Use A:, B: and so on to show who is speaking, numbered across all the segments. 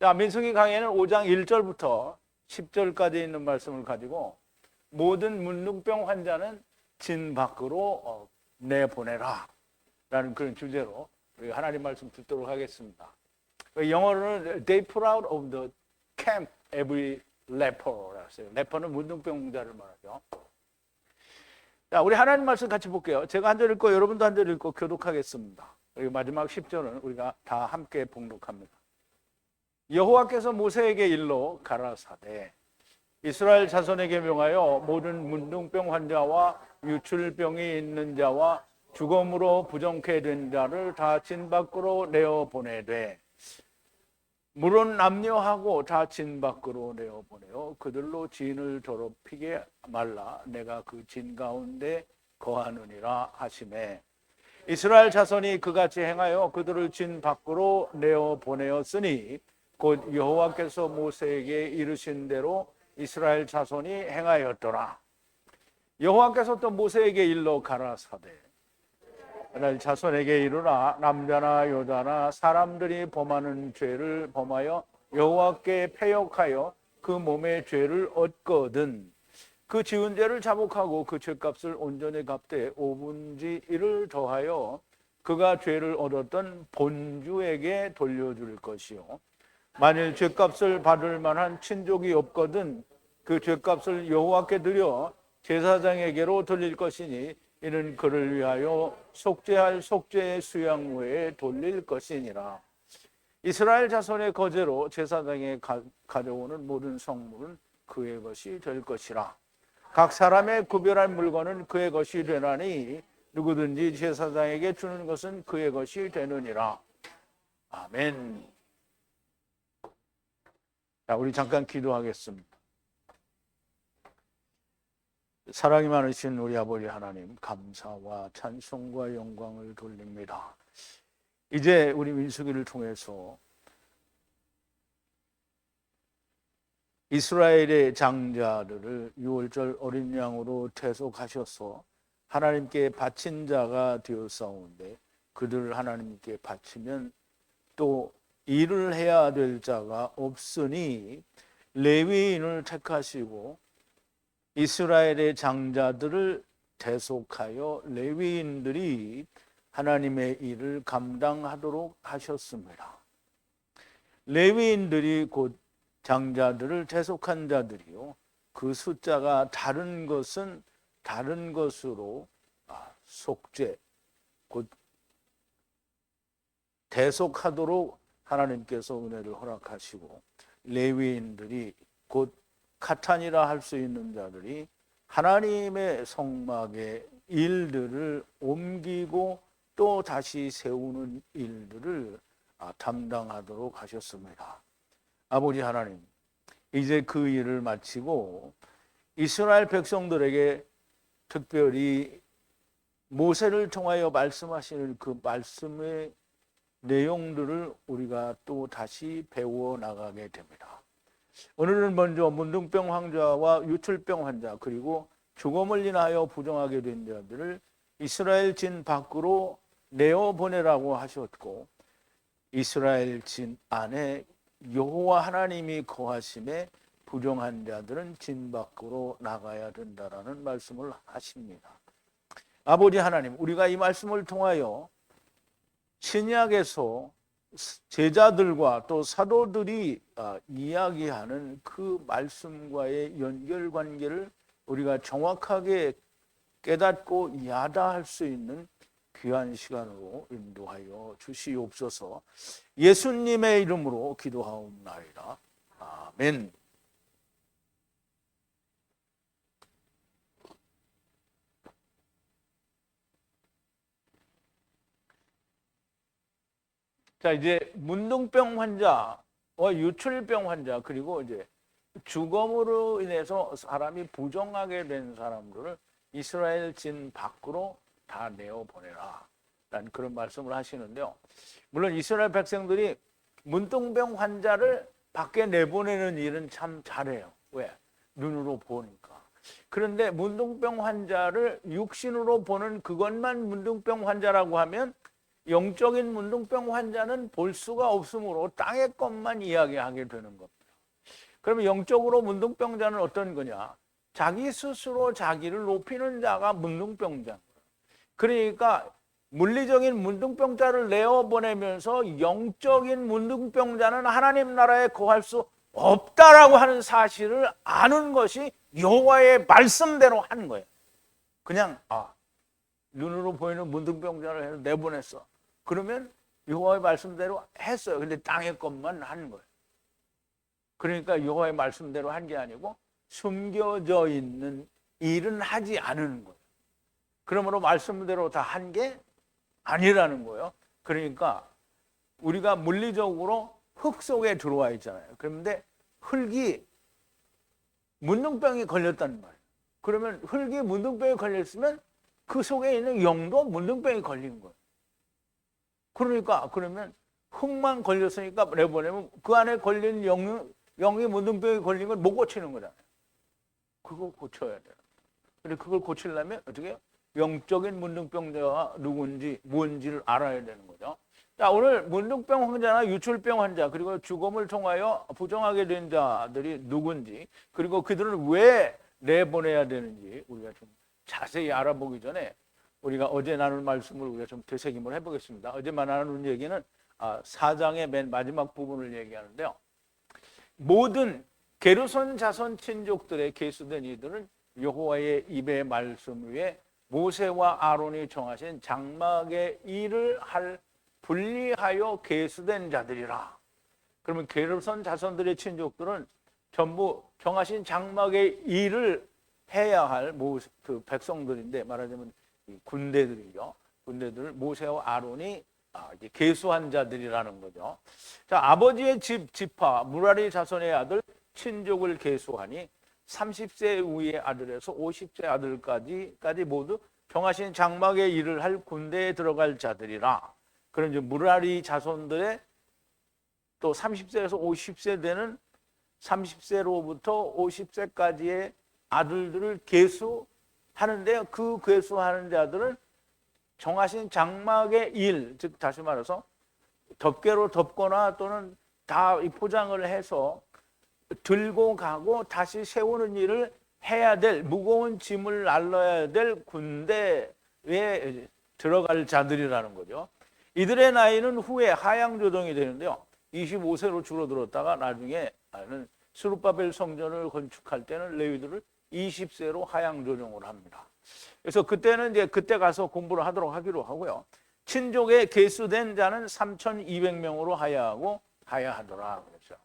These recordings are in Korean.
A: 자, 민수기 강해는 5장 1절부터 10절까지 있는 말씀을 가지고 모든 문둥병 환자는 진 밖으로 내보내라 라는 그런 주제로 우리 하나님 말씀 듣도록 하겠습니다. 영어로는 They put out of the camp every leper. 레퍼는 문둥병 환자를 말하죠. 자, 우리 하나님 말씀 같이 볼게요. 제가 한 절 읽고 여러분도 한 절 읽고 교독하겠습니다. 그리고 마지막 10절은 우리가 다 함께 봉독합니다. 여호와께서 모세에게 일러 가라사대 이스라엘 자손에게 명하여 모든 문둥병 환자와 유출병이 있는 자와 죽음으로 부정케 된 자를 다 진 밖으로 내어 보내되 물은 남녀하고 다 진 밖으로 내어 보내어 그들로 진을 더럽히게 말라. 내가 그 진 가운데 거하느니라 하시매 이스라엘 자손이 그같이 행하여 그들을 진 밖으로 내어 보내었으니 곧 여호와께서 모세에게 이르신 대로 이스라엘 자손이 행하였더라. 여호와께서 또 모세에게 일러 가라사대 이스라엘 자손에게 이르라. 남자나 여자나 사람들이 범하는 죄를 범하여 여호와께 패역하여 그 몸의 죄를 얻거든 그 지은 죄를 자복하고 그 죄값을 온전히 갚되 5분의 1을 더하여 그가 죄를 얻었던 본주에게 돌려줄 것이요 만일 죄값을 받을 만한 친족이 없거든 그 죄값을 여호와께 드려 제사장에게로 돌릴 것이니 이는 그를 위하여 속죄할 속죄의 수양 후에 돌릴 것이니라. 이스라엘 자손의 거제로 제사장에 가져오는 모든 성물은 그의 것이 될 것이라. 각 사람의 구별한 물건은 그의 것이 되나니 누구든지 제사장에게 주는 것은 그의 것이 되느니라. 아멘. 자, 우리 잠깐 기도하겠습니다. 사랑이 많으신 우리 아버지 하나님, 감사와 찬송과 영광을 돌립니다. 이제 우리 민수기를 통해서 이스라엘의 장자들을 유월절 어린 양으로 대속하셔서 하나님께 바친 자가 되었사온데 그들을 하나님께 바치면 또 일을 해야 될 자가 없으니 레위인을 택하시고 이스라엘의 장자들을 대속하여 레위인들이 하나님의 일을 감당하도록 하셨습니다. 레위인들이 곧 장자들을 대속한 자들이요 그 숫자가 다른 것은 다른 것으로 속죄 곧 대속하도록 하나님께서 은혜를 허락하시고 레위인들이 곧 카탄이라 할 수 있는 자들이 하나님의 성막의 일들을 옮기고 또 다시 세우는 일들을 담당하도록 하셨습니다. 아버지 하나님, 이제 그 일을 마치고 이스라엘 백성들에게 특별히 모세를 통하여 말씀하시는 그 말씀의 내용들을 우리가 또 다시 배워 나가게 됩니다. 오늘은 먼저 문둥병 환자와 유출병 환자 그리고 죽음을 인하여 부정하게 된 자들을 이스라엘 진 밖으로 내어보내라고 하셨고 이스라엘 진 안에 여호와 하나님이 거하심에 부정한 자들은 진 밖으로 나가야 된다라는 말씀을 하십니다. 아버지 하나님, 우리가 이 말씀을 통하여 신약에서 제자들과 또 사도들이 이야기하는 그 말씀과의 연결관계를 우리가 정확하게 깨닫고 야다할 수 있는 귀한 시간으로 인도하여 주시옵소서. 예수님의 이름으로 기도하옵나이다. 아멘. 자, 이제 문둥병 환자와 유출병 환자 그리고 이제 죽음으로 인해서 사람이 부정하게 된 사람들을 이스라엘 진 밖으로 다 내어보내라 라는 그런 말씀을 하시는데요. 물론 이스라엘 백성들이 문둥병 환자를 밖에 내보내는 일은 참 잘해요. 왜? 눈으로 보니까. 그런데 문둥병 환자를 육신으로 보는 그것만 문둥병 환자라고 하면 영적인 문둥병 환자는 볼 수가 없으므로 땅의 것만 이야기하게 되는 겁니다. 그러면 영적으로 문둥병자는 어떤 거냐? 자기 스스로 자기를 높이는 자가 문둥병자인 거예요. 그러니까 물리적인 문둥병자를 내어보내면서 영적인 문둥병자는 하나님 나라에 거할 수 없다라고 하는 사실을 아는 것이 여호와의 말씀대로 하는 거예요. 그냥 눈으로 보이는 문둥병자를 내보냈어. 그러면 여호와의 말씀대로 했어요. 근데 땅의 것만 하는 거예요. 그러니까 여호와의 말씀대로 한 게 아니고 숨겨져 있는 일은 하지 않은 거예요. 그러므로 말씀대로 다 한 게 아니라는 거예요. 그러니까 우리가 물리적으로 흙 속에 들어와 있잖아요. 그런데 흙이 문둥병이 걸렸다는 말이에요. 그러면 흙이 문둥병이 걸렸으면 그 속에 있는 영도 문둥병이 걸린 거예요. 그러니까 그러면 흙만 걸렸으니까 내보내면 그 안에 걸린 영이 문둥병이 걸린 걸 못 고치는 거잖아요. 그거 고쳐야 돼요. 근데 그걸 고치려면 어떻게 해요? 영적인 문둥병자가 누군지 뭔지를 알아야 되는 거죠. 자, 오늘 문둥병 환자나 유출병 환자 그리고 죽음을 통하여 부정하게 된 자들이 누군지 그리고 그들을 왜 내보내야 되는지 우리가 좀 자세히 알아보기 전에 우리가 어제 나눈 말씀을 우리가 좀 되새김을 해보겠습니다. 어제만 나눈 얘기는 4장의 맨 마지막 부분을 얘기하는데요. 모든 게르손 자손 친족들의 계수된 이들은 여호와의 입의 말씀 위에 모세와 아론이 정하신 장막의 일을 할 분리하여 계수된 자들이라. 그러면 게르손 자손들의 친족들은 전부 정하신 장막의 일을 해야 할 그 백성들인데 말하자면 군대들이죠. 군대들을 모세와 아론이 이제 계수한 자들이라는 거죠. 자, 아버지의 지파 무라리 자손의 아들 친족을 계수하니 30세 이후의 아들에서 50세 아들까지 모두 정하신 장막의 일을 할 군대에 들어갈 자들이라. 그런 이제 무라리 자손들의 또 30세에서 50세 되는 30세로부터 50세까지의 아들들을 계수하는데요. 그 계수하는 자들은 정하신 장막의 일, 즉 다시 말해서 덮개로 덮거나 또는 다 포장을 해서 들고 가고 다시 세우는 일을 해야 될 무거운 짐을 날라야 될 군대에 들어갈 자들이라는 거죠. 이들의 나이는 후에 하향 조정이 되는데요. 25세로 줄어들었다가 나중에 스룹바벨 성전을 건축할 때는 레위들을 20세로 하향 조정을 합니다. 그래서 그때는 이제 그때 가서 공부를 하도록 하기로 하고요. 친족에 계수된 자는 3,200명으로 하야하더라. 그렇죠.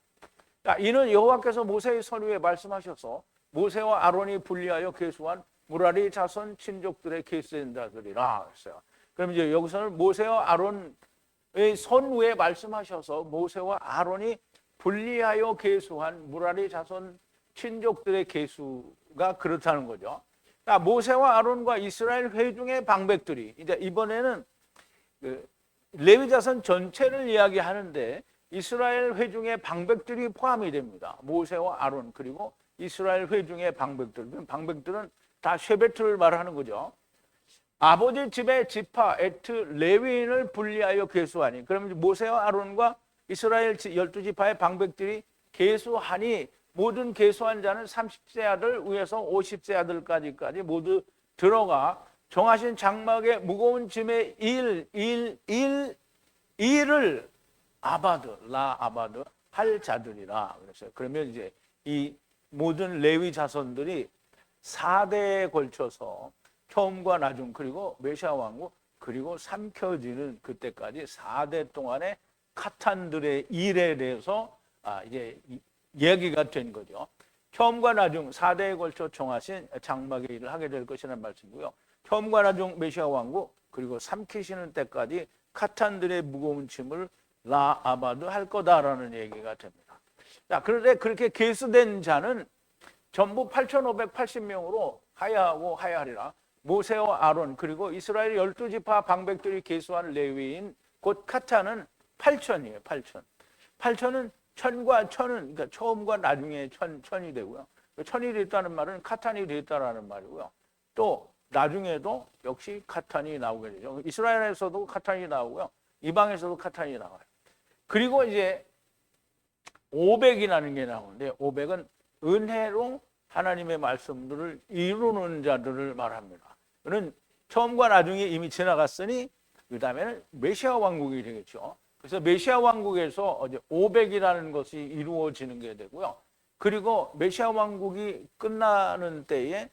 A: 자, 이는 여호와께서 모세의 서류에 말씀하셔서 모세와 아론이 분리하여 계수한 무라리 자손 친족들의 계수된 자들이라 했어요. 그럼 이제 여기서는 모세와 아론의 선후에 말씀하셔서 모세와 아론이 분리하여 계수한 무라리 자손 친족들의 계수가 그렇다는 거죠. 자, 모세와 아론과 이스라엘 회중의 방백들이 이제 이번에는 레위 자손 전체를 이야기하는데 이스라엘 회중의 방백들이 포함이 됩니다. 모세와 아론 그리고 이스라엘 회중의 방백들. 방백들은 다 쉐베트를 말하는 거죠. 아버지 집의 지파 에트 레위인을 분리하여 계수하니 그러면 모세와 아론과 이스라엘 12지파의 방백들이 계수하니 모든 계수한 자는 30세 아들 위에서 50세 아들까지 모두 들어가 정하신 장막의 무거운 짐의 일을 아바드 할 자들이라 그랬어요. 그러면 이제 이 모든 레위 자손들이 4대에 걸쳐서 처음과 나중 그리고 메시아 왕국 그리고 삼켜지는 그때까지 4대 동안의 카탄들의 일에 대해서 이제 얘기가 된 거죠. 처음과 나중 4대에 걸쳐 정하신 장막의 일을 하게 될 것이라는 말씀이고요. 처음과 나중 메시아 왕국 그리고 삼키시는 때까지 카탄들의 무거운 짐을 아바드 할 거다라는 얘기가 됩니다. 자, 그런데 그렇게 계수된 자는 전부 8,580명으로 하야하리라. 모세와 아론 그리고 이스라엘 12지파 방백들이 계수한 레위인 곧 카탄은 8,000이에요. 8,000은 천과 천은 그러니까 처음과 나중에 천이 되고요. 천이 됐다는 말은 카탄이 됐다라는 말이고요. 또 나중에도 역시 카탄이 나오게 되죠. 이스라엘에서도 카탄이 나오고요. 이방에서도 카탄이 나와요. 그리고 이제 500이라는 게 나오는데 500은 은혜로 하나님의 말씀들을 이루는 자들을 말합니다. 그는 처음과 나중에 이미 지나갔으니 그 다음에는 메시아 왕국이 되겠죠. 그래서 메시아 왕국에서 이제 500이라는 것이 이루어지는 게 되고요. 그리고 메시아 왕국이 끝나는 때에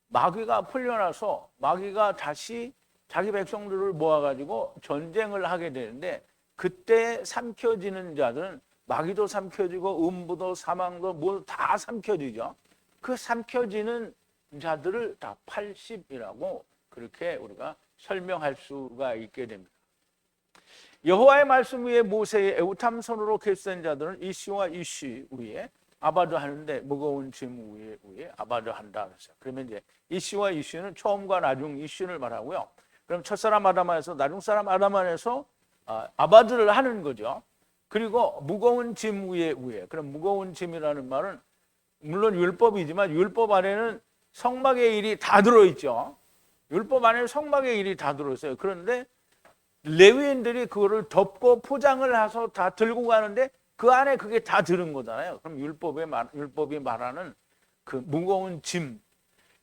A: 마귀가 풀려나서 마귀가 다시 자기 백성들을 모아가지고 전쟁을 하게 되는데 그때 삼켜지는 자들은 마귀도 삼켜지고 음부도 사망도 모두 다 삼켜지죠. 그 삼켜지는 자들을 다 80이라고 그렇게 우리가 설명할 수가 있게 됩니다. 여호와의 말씀 위에 모세의 애우탐손으로 계수된 자들은 이시와 이시 위에 아바드 하는데 무거운 짐 위에 아바드 한다 그랬어요. 그러면 이제 이시와 이시는 처음과 나중 이시를 말하고요. 그럼 첫사람 아담에서 나중 사람 아담에서 아바드를 하는 거죠. 그리고 무거운 짐 위에 그럼 무거운 짐이라는 말은 물론 율법이지만 율법 안에는 성막의 일이 다 들어있죠. 율법 안에는 성막의 일이 다 들어있어요. 그런데 레위인들이 그거를 덮고 포장을 해서 다 들고 가는데 그 안에 그게 다 들은 거잖아요. 그럼 율법이 말하는 그 무거운 짐,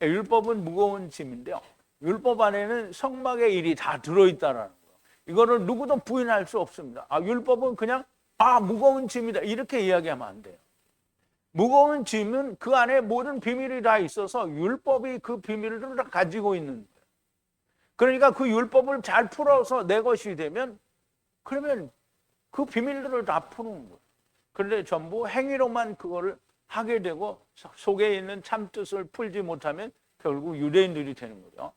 A: 율법은 무거운 짐인데요. 율법 안에는 성막의 일이 다 들어있다라는 거예요. 이거를 누구도 부인할 수 없습니다. 율법은 그냥 무거운 짐이다 이렇게 이야기하면 안 돼요. 무거운 짐은 그 안에 모든 비밀이 다 있어서 율법이 그 비밀을 다 가지고 있는 거예요. 그러니까 그 율법을 잘 풀어서 내 것이 되면 그러면 그 비밀들을 다 푸는 거예요. 그런데 전부 행위로만 그거를 하게 되고 속에 있는 참뜻을 풀지 못하면 결국 유대인들이 되는 거죠.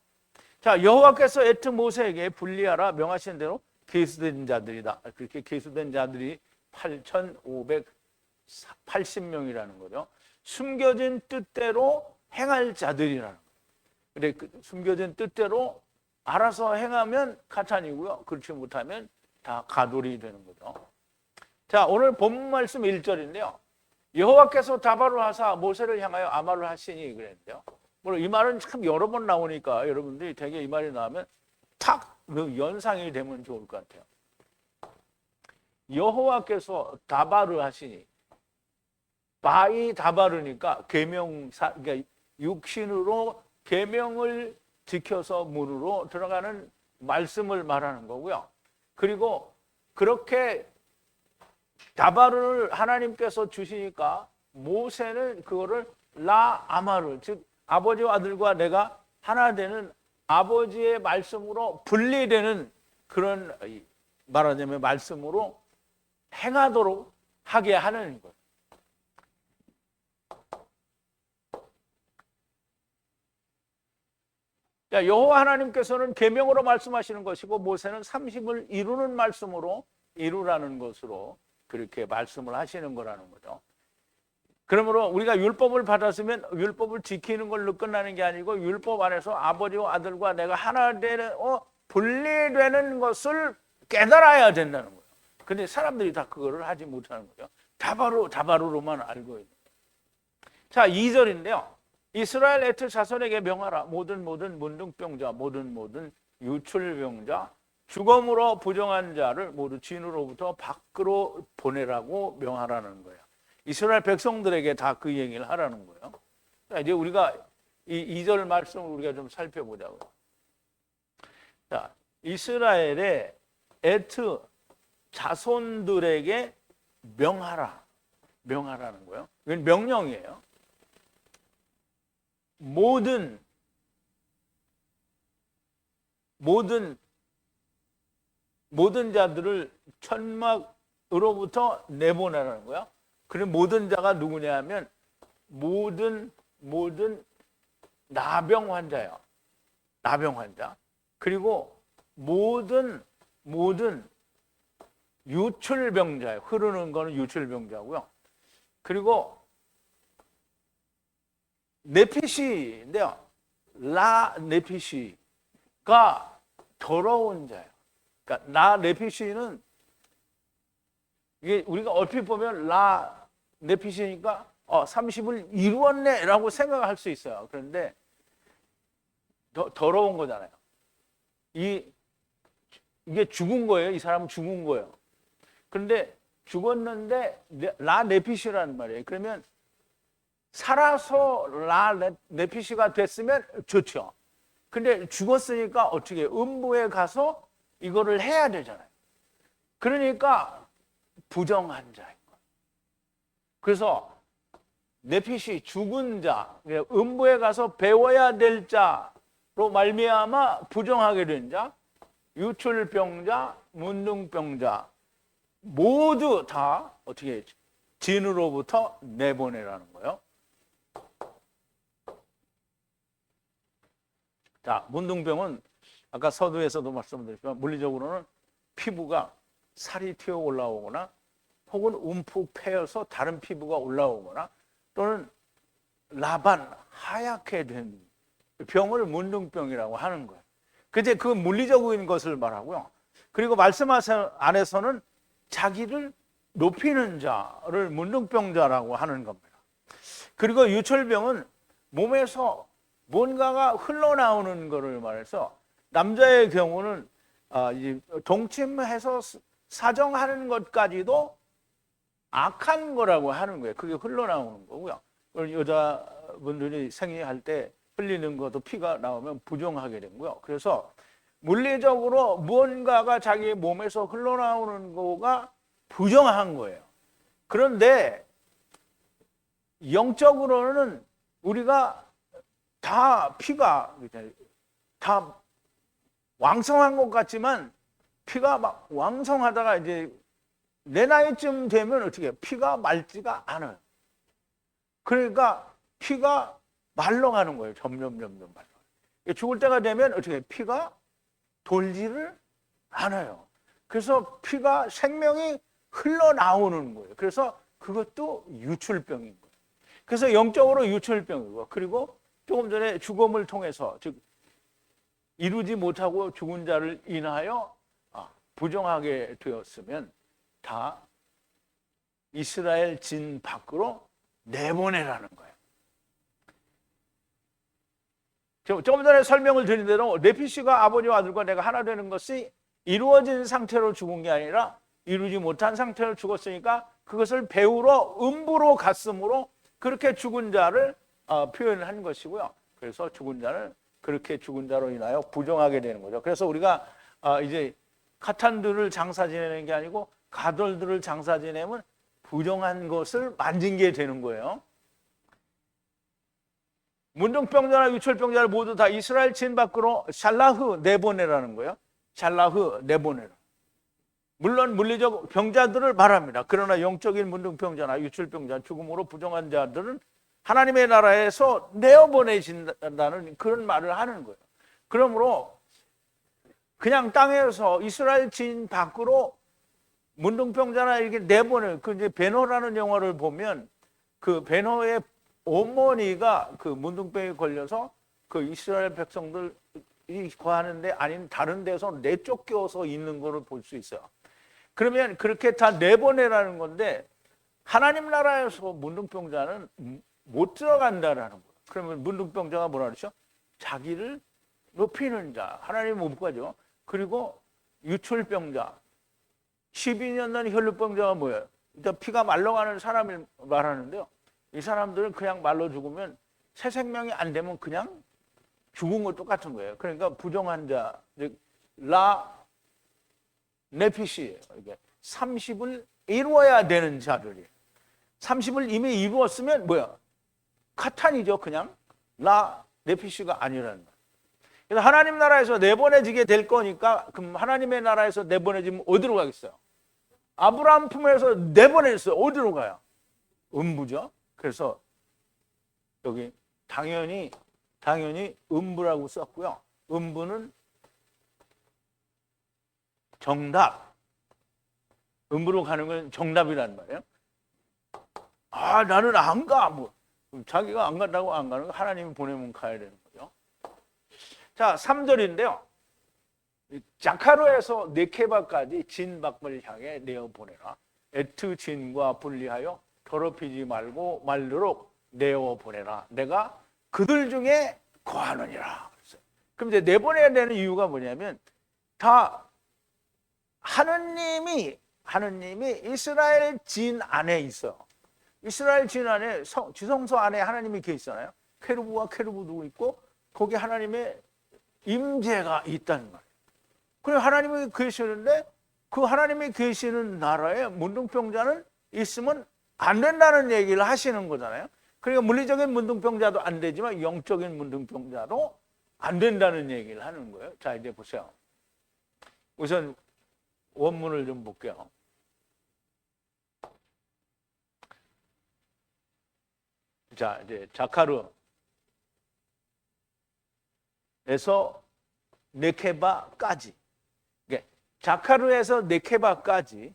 A: 자, 여호와께서 애트 모세에게 분리하라 명하신 대로 계수된 자들이다. 그렇게 계수된 자들이 8,580명이라는 거죠. 숨겨진 뜻대로 행할 자들이라는 거예요. 근데 그 숨겨진 뜻대로 알아서 행하면 카탄이고요. 그렇지 못하면 다 가돌이 되는 거죠. 자, 오늘 본문 말씀 1절인데요. 여호와께서 다바로 하사 모세를 향하여 아말을 하시니 그랬는데요. 물론 이 말은 참 여러 번 나오니까 여러분들이 되게 이 말이 나오면 탁 그 연상이 되면 좋을 것 같아요. 여호와께서 다바르 하시니 바이 다바르니까 계명사 그러니까 육신으로 계명을 지켜서 문으로 들어가는 말씀을 말하는 거고요. 그리고 그렇게 다바르를 하나님께서 주시니까 모세는 그거를 라 아마르 즉 아버지와 아들과 내가 하나 되는 아버지의 말씀으로 분리되는 그런 말하자면 말씀으로 행하도록 하게 하는 것. 여호와 하나님께서는 계명으로 말씀하시는 것이고 모세는 30을 이루는 말씀으로 이루라는 것으로 그렇게 말씀을 하시는 거라는 거죠. 그러므로 우리가 율법을 받았으면 율법을 지키는 걸로 끝나는 게 아니고 율법 안에서 아버지와 아들과 내가 하나 되는 분리되는 것을 깨달아야 된다는 거예요. 근데 사람들이 다 그거를 하지 못하는 거죠. 다바로로만 알고 있는 거예요. 자, 2절인데요. 이스라엘 애틀 자손에게 명하라. 모든 문둥병자, 모든 유출병자, 죽음으로 부정한 자를 모두 진으로부터 밖으로 보내라고 명하라는 거예요. 이스라엘 백성들에게 다 그 얘기를 하라는 거예요. 자, 이제 우리가 이 2절 말씀을 우리가 좀 살펴보자고요. 자, 이스라엘의 에트 자손들에게 명하라는 거예요. 이건 명령이에요. 모든 자들을 천막으로부터 내보내라는 거예요. 그럼 모든 자가 누구냐 하면 모든 나병 환자예요. 나병 환자. 그리고 모든 유출병자예요. 흐르는 거는 유출병자고요. 그리고 네피시인데요. 네피시가 더러운 자예요. 그러니까 네피시는 이게 우리가 얼핏 보면 네피시니까 30을 이루었네라고 생각할 수 있어요. 그런데 더러운 거잖아요. 이게 죽은 거예요. 이 사람은 죽은 거예요. 그런데 죽었는데 라 네피시라는 말이에요. 그러면 살아서 라 네피시가 됐으면 좋죠. 근데 죽었으니까 어떻게 음부에 가서 이거를 해야 되잖아요. 그러니까 부정한 자인 거예요. 그래서 네피시 죽은 자, 음부에 가서 배워야 될 자로 말미암아 부정하게 된 자, 유출병자, 문둥병자 모두 다 어떻게 진으로부터 내보내라는 거예요. 자, 문둥병은 아까 서두에서도 말씀드렸지만 물리적으로는 피부가 살이 튀어 올라오거나 혹은 움푹 패여서 다른 피부가 올라오거나 또는 라반 하얗게 된 병을 문둥병이라고 하는 거예요. 근데 그 물리적인 것을 말하고요. 그리고 말씀 안에서는 자기를 높이는 자를 문둥병자라고 하는 겁니다. 그리고 유철병은 몸에서 뭔가가 흘러나오는 것을 말해서 남자의 경우는 동침해서 사정하는 것까지도 악한 거라고 하는 거예요. 그게 흘러나오는 거고요. 여자분들이 생리할 때 흘리는 것도 피가 나오면 부정하게 되고요. 그래서 물리적으로 무언가가 자기 몸에서 흘러나오는 거가 부정한 거예요. 그런데 영적으로는 우리가 다 피가 다 왕성한 것 같지만 피가 막 왕성하다가 이제 내 나이쯤 되면 어떻게 피가 맑지가 않아요. 그러니까 피가 말라가는 거예요. 점점 말라. 죽을 때가 되면 어떻게 피가 돌지를 않아요. 그래서 피가 생명이 흘러나오는 거예요. 그래서 그것도 유출병인 거예요. 그래서 영적으로 유출병이고 그리고 조금 전에 죽음을 통해서 즉 이루지 못하고 죽은 자를 인하여 부정하게 되었으면 다 이스라엘 진 밖으로 내보내라는 거예요. 조금 전에 설명을 드린 대로 네피시가 아버지와 아들과 내가 하나 되는 것이 이루어진 상태로 죽은 게 아니라 이루지 못한 상태로 죽었으니까 그것을 배우러 음부로 갔으므로 그렇게 죽은 자를 표현한 것이고요. 그래서 죽은 자를 그렇게 죽은 자로 인하여 부정하게 되는 거죠. 그래서 우리가 이제 카탄들을 장사 지내는 게 아니고 가돌들을 장사 지내면 부정한 것을 만진 게 되는 거예요. 문둥병자나 유출병자를 모두 다 이스라엘 진 밖으로 샬라흐 내보내라는 거예요. 샬라흐 내보내라. 물론 물리적 병자들을 말합니다. 그러나 영적인 문둥병자나 유출병자, 죽음으로 부정한 자들은 하나님의 나라에서 내어보내신다는 그런 말을 하는 거예요. 그러므로 그냥 땅에서 이스라엘 진 밖으로 문둥병자나 이렇게 내보내. 그 이제 베노라는 영화를 보면 그 베노의 어머니가 그 문둥병에 걸려서 그 이스라엘 백성들이 거하는데 아닌 다른 데서 내쫓겨서 있는 것을 볼 수 있어요. 그러면 그렇게 다 내보내라는 건데 하나님 나라에서 문둥병자는 못 들어간다라는 거예요. 그러면 문둥병자가 뭐라 그러죠? 자기를 높이는 자, 하나님 못 가죠. 그리고 유출병자, 12년 된 혈루병자가 뭐예요? 일단 피가 말라가는 사람을 말하는데요. 이 사람들은 그냥 말로 죽으면 새 생명이 안 되면 그냥 죽은 것 똑같은 거예요. 그러니까 부정한 자, 즉 라 네피시예요. 이게 30을 이루어야 되는 자들이에요. 30을 이미 이루었으면 뭐야? 카탄이죠. 그냥 라 네피시가 아니라는 거예요. 그래서 하나님 나라에서 내보내지게 될 거니까 그럼 하나님의 나라에서 내보내지면 어디로 가겠어요? 아브라함 품에서 내보냈어요. 어디로 가요? 음부죠. 그래서 여기 당연히 음부라고 썼고요. 음부는 정답. 음부로 가는 건 정답이란 말이에요. 나는 안 가. 뭐 자기가 안 간다고 안 가는 거 하나님이 보내면 가야 되는 거죠. 자, 3절인데요. 자카르에서 네케바까지 진 밖을 향해 내어 보내라. 에트 진과 분리하여 더럽히지 말도록 내어 보내라. 내가 그들 중에 거하느니라. 그럼 이제 내보내야 되는 이유가 뭐냐면 다 하느님이 이스라엘 진 안에 있어요. 이스라엘 진 안에 지성소 안에 하나님이 계시잖아요. 케루브와 케루브도 있고 거기 하나님의 임재가 있다는 말이에요. 그래 하나님이 계시는데 그 하나님이 계시는 나라에 문둥병자는 있으면 안 된다는 얘기를 하시는 거잖아요. 그러니까 물리적인 문둥병자도 안 되지만 영적인 문둥병자도 안 된다는 얘기를 하는 거예요. 자, 이제 보세요. 우선 원문을 좀 볼게요. 자, 이제 자카르에서 네케바까지. 자카르에서 네케바까지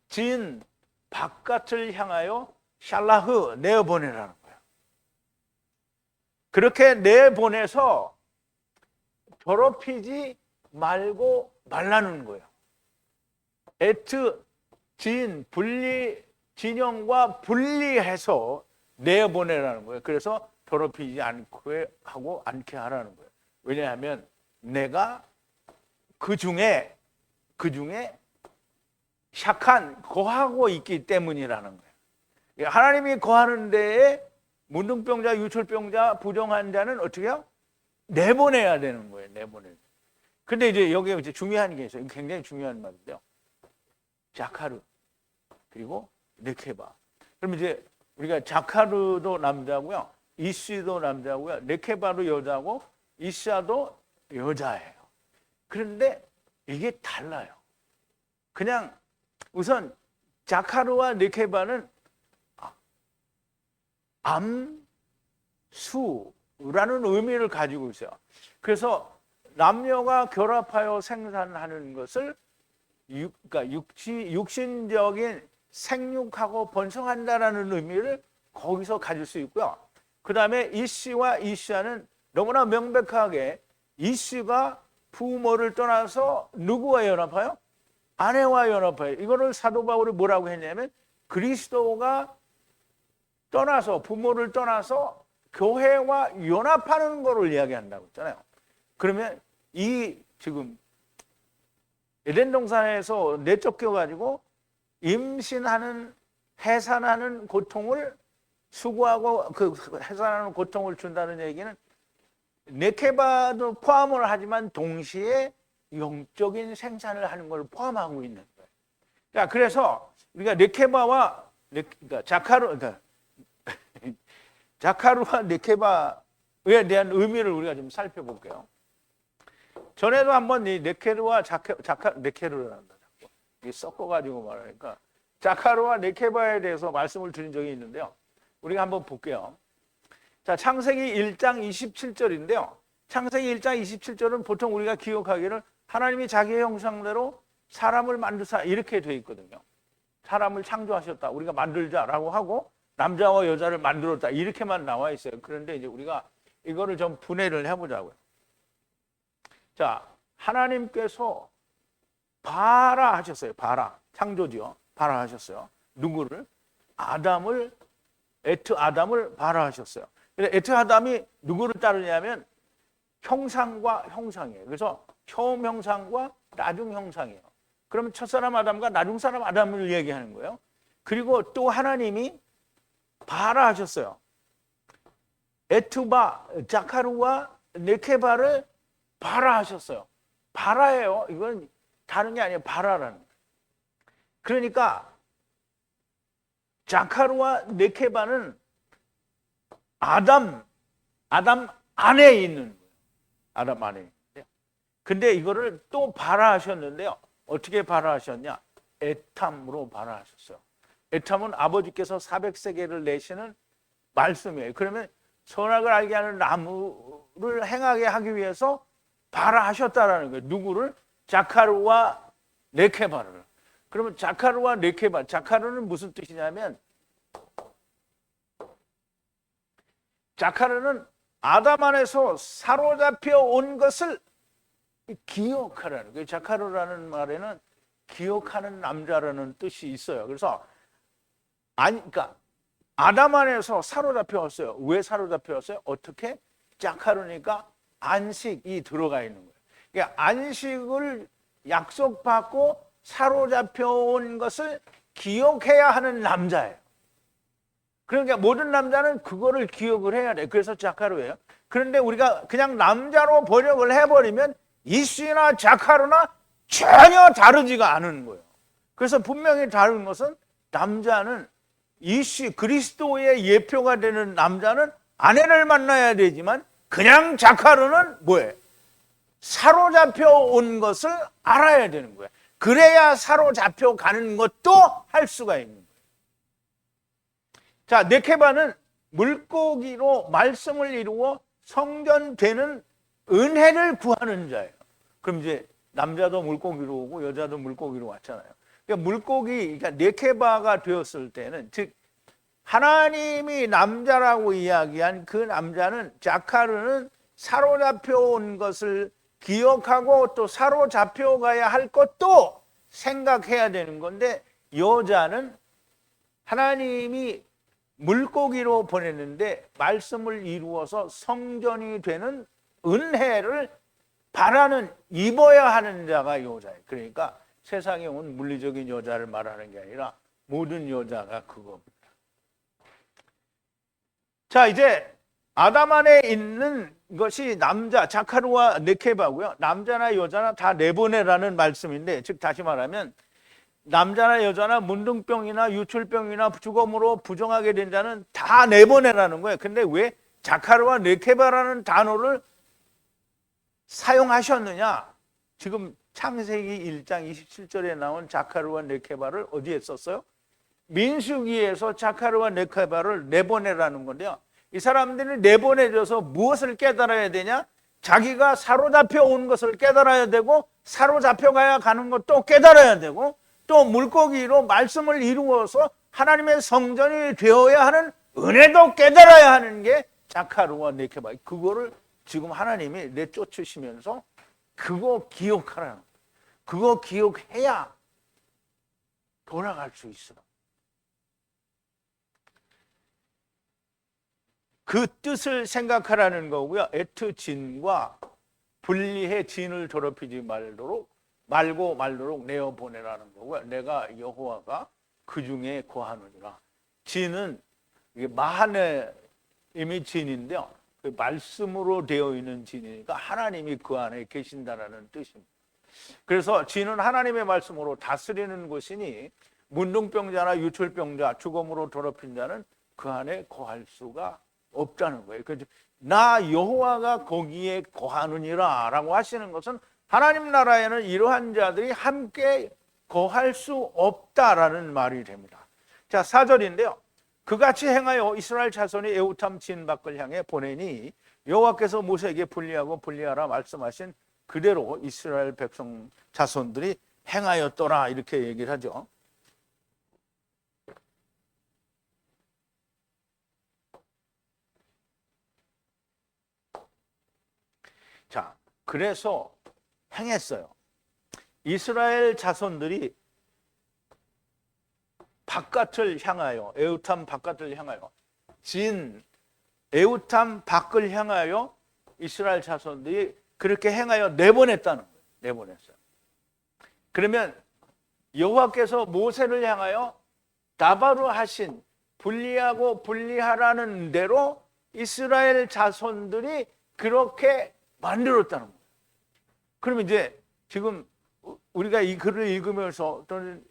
A: 진 바깥을 향하여 샬라흐 내어보내라는 거예요. 그렇게 내보내서 더럽히지 말고 말라는 거예요. 에트 진 진영과 분리해서 내보내라는 거예요. 그래서 더럽히지 않게 하라는 거예요. 왜냐하면 내가 그 중에 샥한 거하고 있기 때문이라는 거예요. 하나님이 거하는 데에 문둥병자, 유출병자, 부정한 자는 어떻게 해요? 내보내야 되는 거예요. 내보내는. 근데 이제 여기에 이제 중요한 게 있어요. 굉장히 중요한 말인데요. 자카르 그리고 네케바. 그럼 이제 우리가 자카르도 남자고요, 이시도 남자고요, 네케바도 여자고, 이시아도 여자예요. 그런데 이게 달라요. 그냥 우선 자카르와 네케바는 암수라는 의미를 가지고 있어요. 그래서 남녀가 결합하여 생산하는 것을 그러니까 육신적인 생육하고 번성한다라는 의미를 거기서 가질 수 있고요. 그 다음에 이씨와 이씨아는 너무나 명백하게 이씨가 부모를 떠나서 누구와 연합해요? 아내와 연합해요. 이거를 사도 바울이 뭐라고 했냐면 그리스도가 떠나서 부모를 떠나서 교회와 연합하는 거를 이야기한다고 했잖아요. 그러면 이 지금 에덴 동산에서 내쫓겨 가지고 임신하는 해산하는 고통을 수고하고 그 해산하는 고통을 준다는 얘기는 네케바도 포함을 하지만 동시에 영적인 생산을 하는 걸 포함하고 있는 거예요. 자, 그래서 우리가 네케바와 그러니까 자카르와 네케바에 대한 의미를 우리가 좀 살펴볼게요. 전에도 한번 이 네케르와 네케르를 한다. 섞어가지고 말하니까 자카르와 네케바에 대해서 말씀을 드린 적이 있는데요. 우리가 한번 볼게요. 자, 창세기 1장 27절인데요. 창세기 1장 27절은 보통 우리가 기억하기를 하나님이 자기의 형상대로 사람을 만드사 이렇게 돼 있거든요. 사람을 창조하셨다. 우리가 만들자라고 하고 남자와 여자를 만들었다. 이렇게만 나와 있어요. 그런데 이제 우리가 이거를 좀 분해를 해보자고요. 자, 하나님께서 발아하셨어요. 창조지요. 발아하셨어요. 누구를? 에트 아담을 발아하셨어요. 에트 아담이 누구를 따르냐면 형상과 형상이에요. 그래서 처음 형상과 나중 형상이에요. 그러면 첫사람 아담과 나중 사람 아담을 얘기하는 거예요. 그리고 또 하나님이 발아하셨어요. 자카르와 네케바를 발아하셨어요. 발아예요. 이건 다른 게 아니에요. 발아라는 거예요. 그러니까 자카르와 네케바는 아담 안에 있는 거예요. 아담 안에 있는데요. 근데 이거를 또 발아하셨는데요. 어떻게 발아하셨냐? 에탐으로 발아하셨어요. 에탐은 아버지께서 400세겔을 내시는 말씀이에요. 그러면 선악을 알게 하는 나무를 행하게 하기 위해서 발아하셨다라는 거예요. 누구를? 자카르와 네케바를. 그러면 자카르와 네케바, 자카르는 무슨 뜻이냐면 자카르는 아담 안에서 사로잡혀 온 것을 기억하라는 거예요. 자카르라는 말에는 기억하는 남자라는 뜻이 있어요. 그래서 그러니까 아담 안에서 사로잡혀 왔어요. 왜 사로잡혀 왔어요? 어떻게? 자카르니까 안식이 들어가 있는 거예요. 그러니까 안식을 약속받고 사로잡혀 온 것을 기억해야 하는 남자예요. 그러니까 모든 남자는 그거를 기억을 해야 돼. 그래서 자카르예요. 그런데 우리가 그냥 남자로 번역을 해버리면 이수나 자카르나 전혀 다르지가 않은 거예요. 그래서 분명히 다른 것은 남자는 이수 그리스도의 예표가 되는 남자는 아내를 만나야 되지만 그냥 자카르는 뭐예요? 사로잡혀 온 것을 알아야 되는 거예요. 그래야 사로잡혀 가는 것도 할 수가 있는 거예요. 자, 네케바는 물고기로 말씀을 이루어 성전되는 은혜를 구하는 자예요. 그럼 이제 남자도 물고기로 오고 여자도 물고기로 왔잖아요. 그러니까 물고기, 그러니까 네케바가 되었을 때는, 즉 하나님이 남자라고 이야기한 그 남자는, 자카르는 사로잡혀 온 것을 기억하고 또 사로잡혀 가야 할 것도 생각해야 되는 건데, 여자는 하나님이 물고기로 보냈는데 말씀을 이루어서 성전이 되는 은혜를 바라는, 입어야 하는 자가 여자예요. 그러니까 세상에 온 물리적인 여자를 말하는 게 아니라 모든 여자가 그겁니다. 자, 이제 아담 안에 있는 것이 남자, 자카르와 네케바고요. 남자나 여자나 다 내보내라는 말씀인데, 즉 다시 말하면 남자나 여자나 문둥병이나 유출병이나 죽음으로 부정하게 된 자는 다 내보내라는 거예요. 근데 왜 자카르와 네케바라는 단어를 사용하셨느냐? 지금 창세기 1장 27절에 나온 자카르와 네케바를 어디에 썼어요? 민수기에서 자카르와 네케바를 내보내라는 건데요. 이 사람들이 내보내져서 무엇을 깨달아야 되냐? 자기가 사로잡혀 온 것을 깨달아야 되고, 사로잡혀 가야 가는 것도 깨달아야 되고, 또 물고기로 말씀을 이루어서 하나님의 성전이 되어야 하는 은혜도 깨달아야 하는 게 자카르와 네케바. 그거를 지금 하나님이 내쫓으시면서 그거 기억하라는 거예요. 그거 기억해야 돌아갈 수 있어. 그 뜻을 생각하라는 거고요. 에트진과 분리해 진을 더럽히지 말도록 내어보내라는 거고요. 내가 여호와가 그 중에 거하느니라. 진은 이게 마하네임이 진인데요. 그 말씀으로 되어 있는 진이니까 하나님이 그 안에 계신다라는 뜻입니다. 그래서 진은 하나님의 말씀으로 다스리는 것이니 문둥병자나 유출병자, 죽음으로 더럽힌 자는 그 안에 거할 수가 없다는 거예요. 그래서 나 여호와가 거기에 거하느니라 라고 하시는 것은 하나님 나라에는 이러한 자들이 함께 거할 수 없다라는 말이 됩니다. 자, 4절인데요. 그같이 행하여 이스라엘 자손이 에우탐 진 밖을 향해 보내니 여호와께서 모세에게 분리하라 말씀하신 그대로 이스라엘 백성 자손들이 행하였더라, 이렇게 얘기를 하죠. 자, 그래서 행했어요. 이스라엘 자손들이 바깥을 향하여, 에우탐 바깥을 향하여, 에우탐 밖을 향하여 이스라엘 자손들이 그렇게 행하여 내보냈다는 거예요. 내보냈어요. 그러면 여호와께서 모세를 향하여 다바로 하신 분리하고 분리하라는 대로 이스라엘 자손들이 그렇게 만들었다는 거예요. 그러면 이제 지금 우리가 이 글을 읽으면서, 또는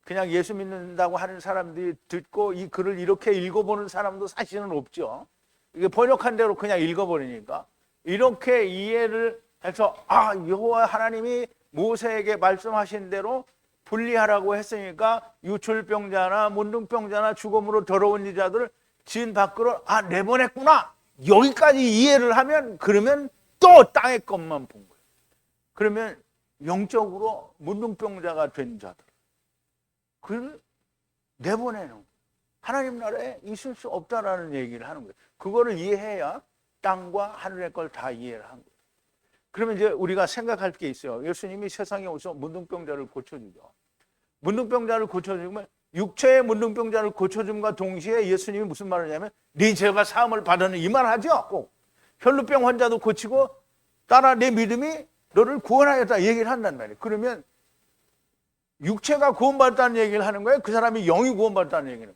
A: 그냥 예수 믿는다고 하는 사람들이 듣고 이 글을 이렇게 읽어보는 사람도 사실은 없죠. 이게 번역한 대로 그냥 읽어버리니까 이렇게 이해를 해서, 여호와 하나님이 모세에게 말씀하신 대로 분리하라고 했으니까 유출병자나 문둥병자나 죽음으로 더러운 이자들을 진 밖으로 내보냈구나, 여기까지 이해를 하면, 그러면 또 땅의 것만 본 거예요. 그러면 영적으로 문둥병자가 된 자들, 그걸 내보내는 거예요. 하나님 나라에 있을 수 없다라는 얘기를 하는 거예요. 그거를 이해해야 땅과 하늘의 걸 다 이해를 한 거예요. 그러면 이제 우리가 생각할 게 있어요. 예수님이 세상에 오셔서 문둥병자를 고쳐주죠. 문둥병자를 고쳐주면, 육체의 문둥병자를 고쳐줌과 동시에 예수님이 무슨 말을 하냐면 네 죄가 사함을 받으는 이 말 하죠. 꼭 혈루병 환자도 고치고 따라 내 믿음이 너를 구원하였다 얘기를 한단 말이에요. 그러면 육체가 구원받았다는 얘기를 하는 거예요? 그 사람이 영이 구원받았다는 얘기는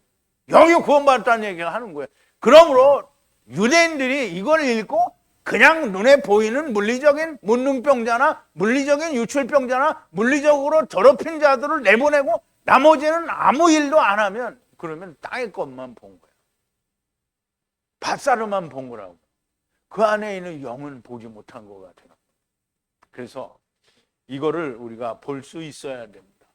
A: 영이 구원받았다는 얘기를 하는 거예요. 그러므로 유대인들이 이걸 읽고 그냥 눈에 보이는 물리적인 문둥병자나 물리적인 유출병자나 물리적으로 더럽힌 자들을 내보내고 나머지는 아무 일도 안 하면 그러면 땅의 것만 본 거예요. 밭사르만 본 거라고. 그 안에 있는 영은 보지 못한 것 같아요. 그래서 이거를 우리가 볼 수 있어야 됩니다.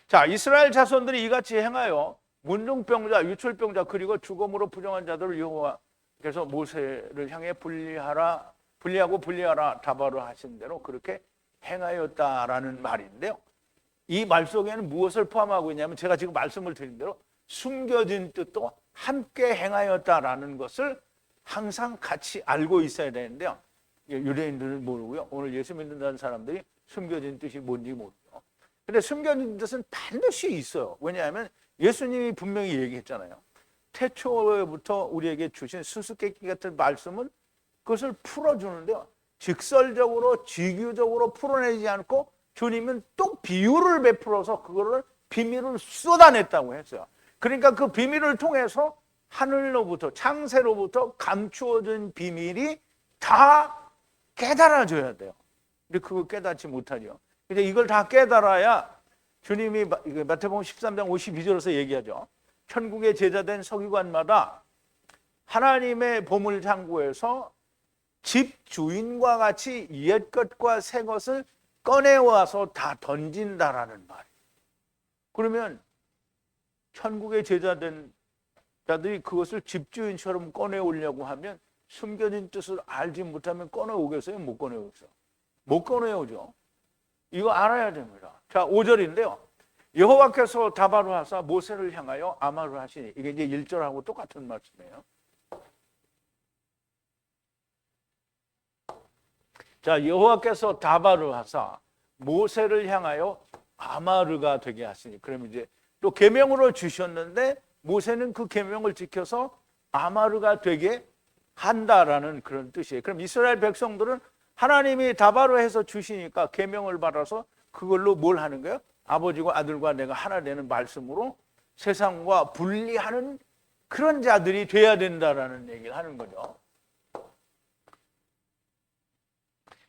A: 자, 이스라엘 자손들이 이같이 행하여 문둥병자, 유출병자 그리고 죽음으로 부정한 자들을 여호와께서 모세를 향해 분리하라 다바로 하신 대로 그렇게 행하였다라는 말인데요. 이 말 속에는 무엇을 포함하고 있냐면 제가 지금 말씀을 드린 대로 숨겨진 뜻도 함께 행하였다라는 것을 항상 같이 알고 있어야 되는데요. 유대인들은 모르고요. 오늘 예수 믿는다는 사람들이 숨겨진 뜻이 뭔지 모르죠. 근데 숨겨진 뜻은 반드시 있어요. 왜냐하면 예수님이 분명히 얘기했잖아요. 태초부터 우리에게 주신 수수께끼 같은 말씀은 그것을 풀어주는데요. 직설적으로 지규적으로 풀어내지 않고 주님은 또 비유를 베풀어서 그거를 비밀을 쏟아냈다고 했어요. 그러니까 그 비밀을 통해서 하늘로부터 창세로부터 감추어진 비밀이 다 깨달아져야 돼요. 근데 그거 깨닫지 못하죠. 근데 이걸 다 깨달아야 주님이 마태복음 13장 52절에서 얘기하죠. 천국의 제자된 서기관마다 하나님의 보물 창고에서 집 주인과 같이 옛 것과 새 것을 꺼내와서 다 던진다라는 말이에요. 그러면 천국의 제자된 자들이 그것을 집주인처럼 꺼내오려고 하면 숨겨진 뜻을 알지 못하면 꺼내오겠어요? 못 꺼내오겠어요? 못 꺼내오죠. 이거 알아야 됩니다. 자, 5절인데요. 여호와께서 다바로 하사 모세를 향하여 아마를 하시니 이게 이제 1절하고 똑같은 말씀이에요. 자, 여호와께서 다바로 하사 모세를 향하여 아마르가 되게 하시니 그러면 이제 또 계명으로 주셨는데 모세는 그 계명을 지켜서 아마르가 되게 한다라는 그런 뜻이에요. 그럼 이스라엘 백성들은 하나님이 다바로 해서 주시니까 계명을 받아서 그걸로 뭘 하는 거예요? 아버지와 아들과 내가 하나 되는 말씀으로 세상과 분리하는 그런 자들이 돼야 된다라는 얘기를 하는 거죠.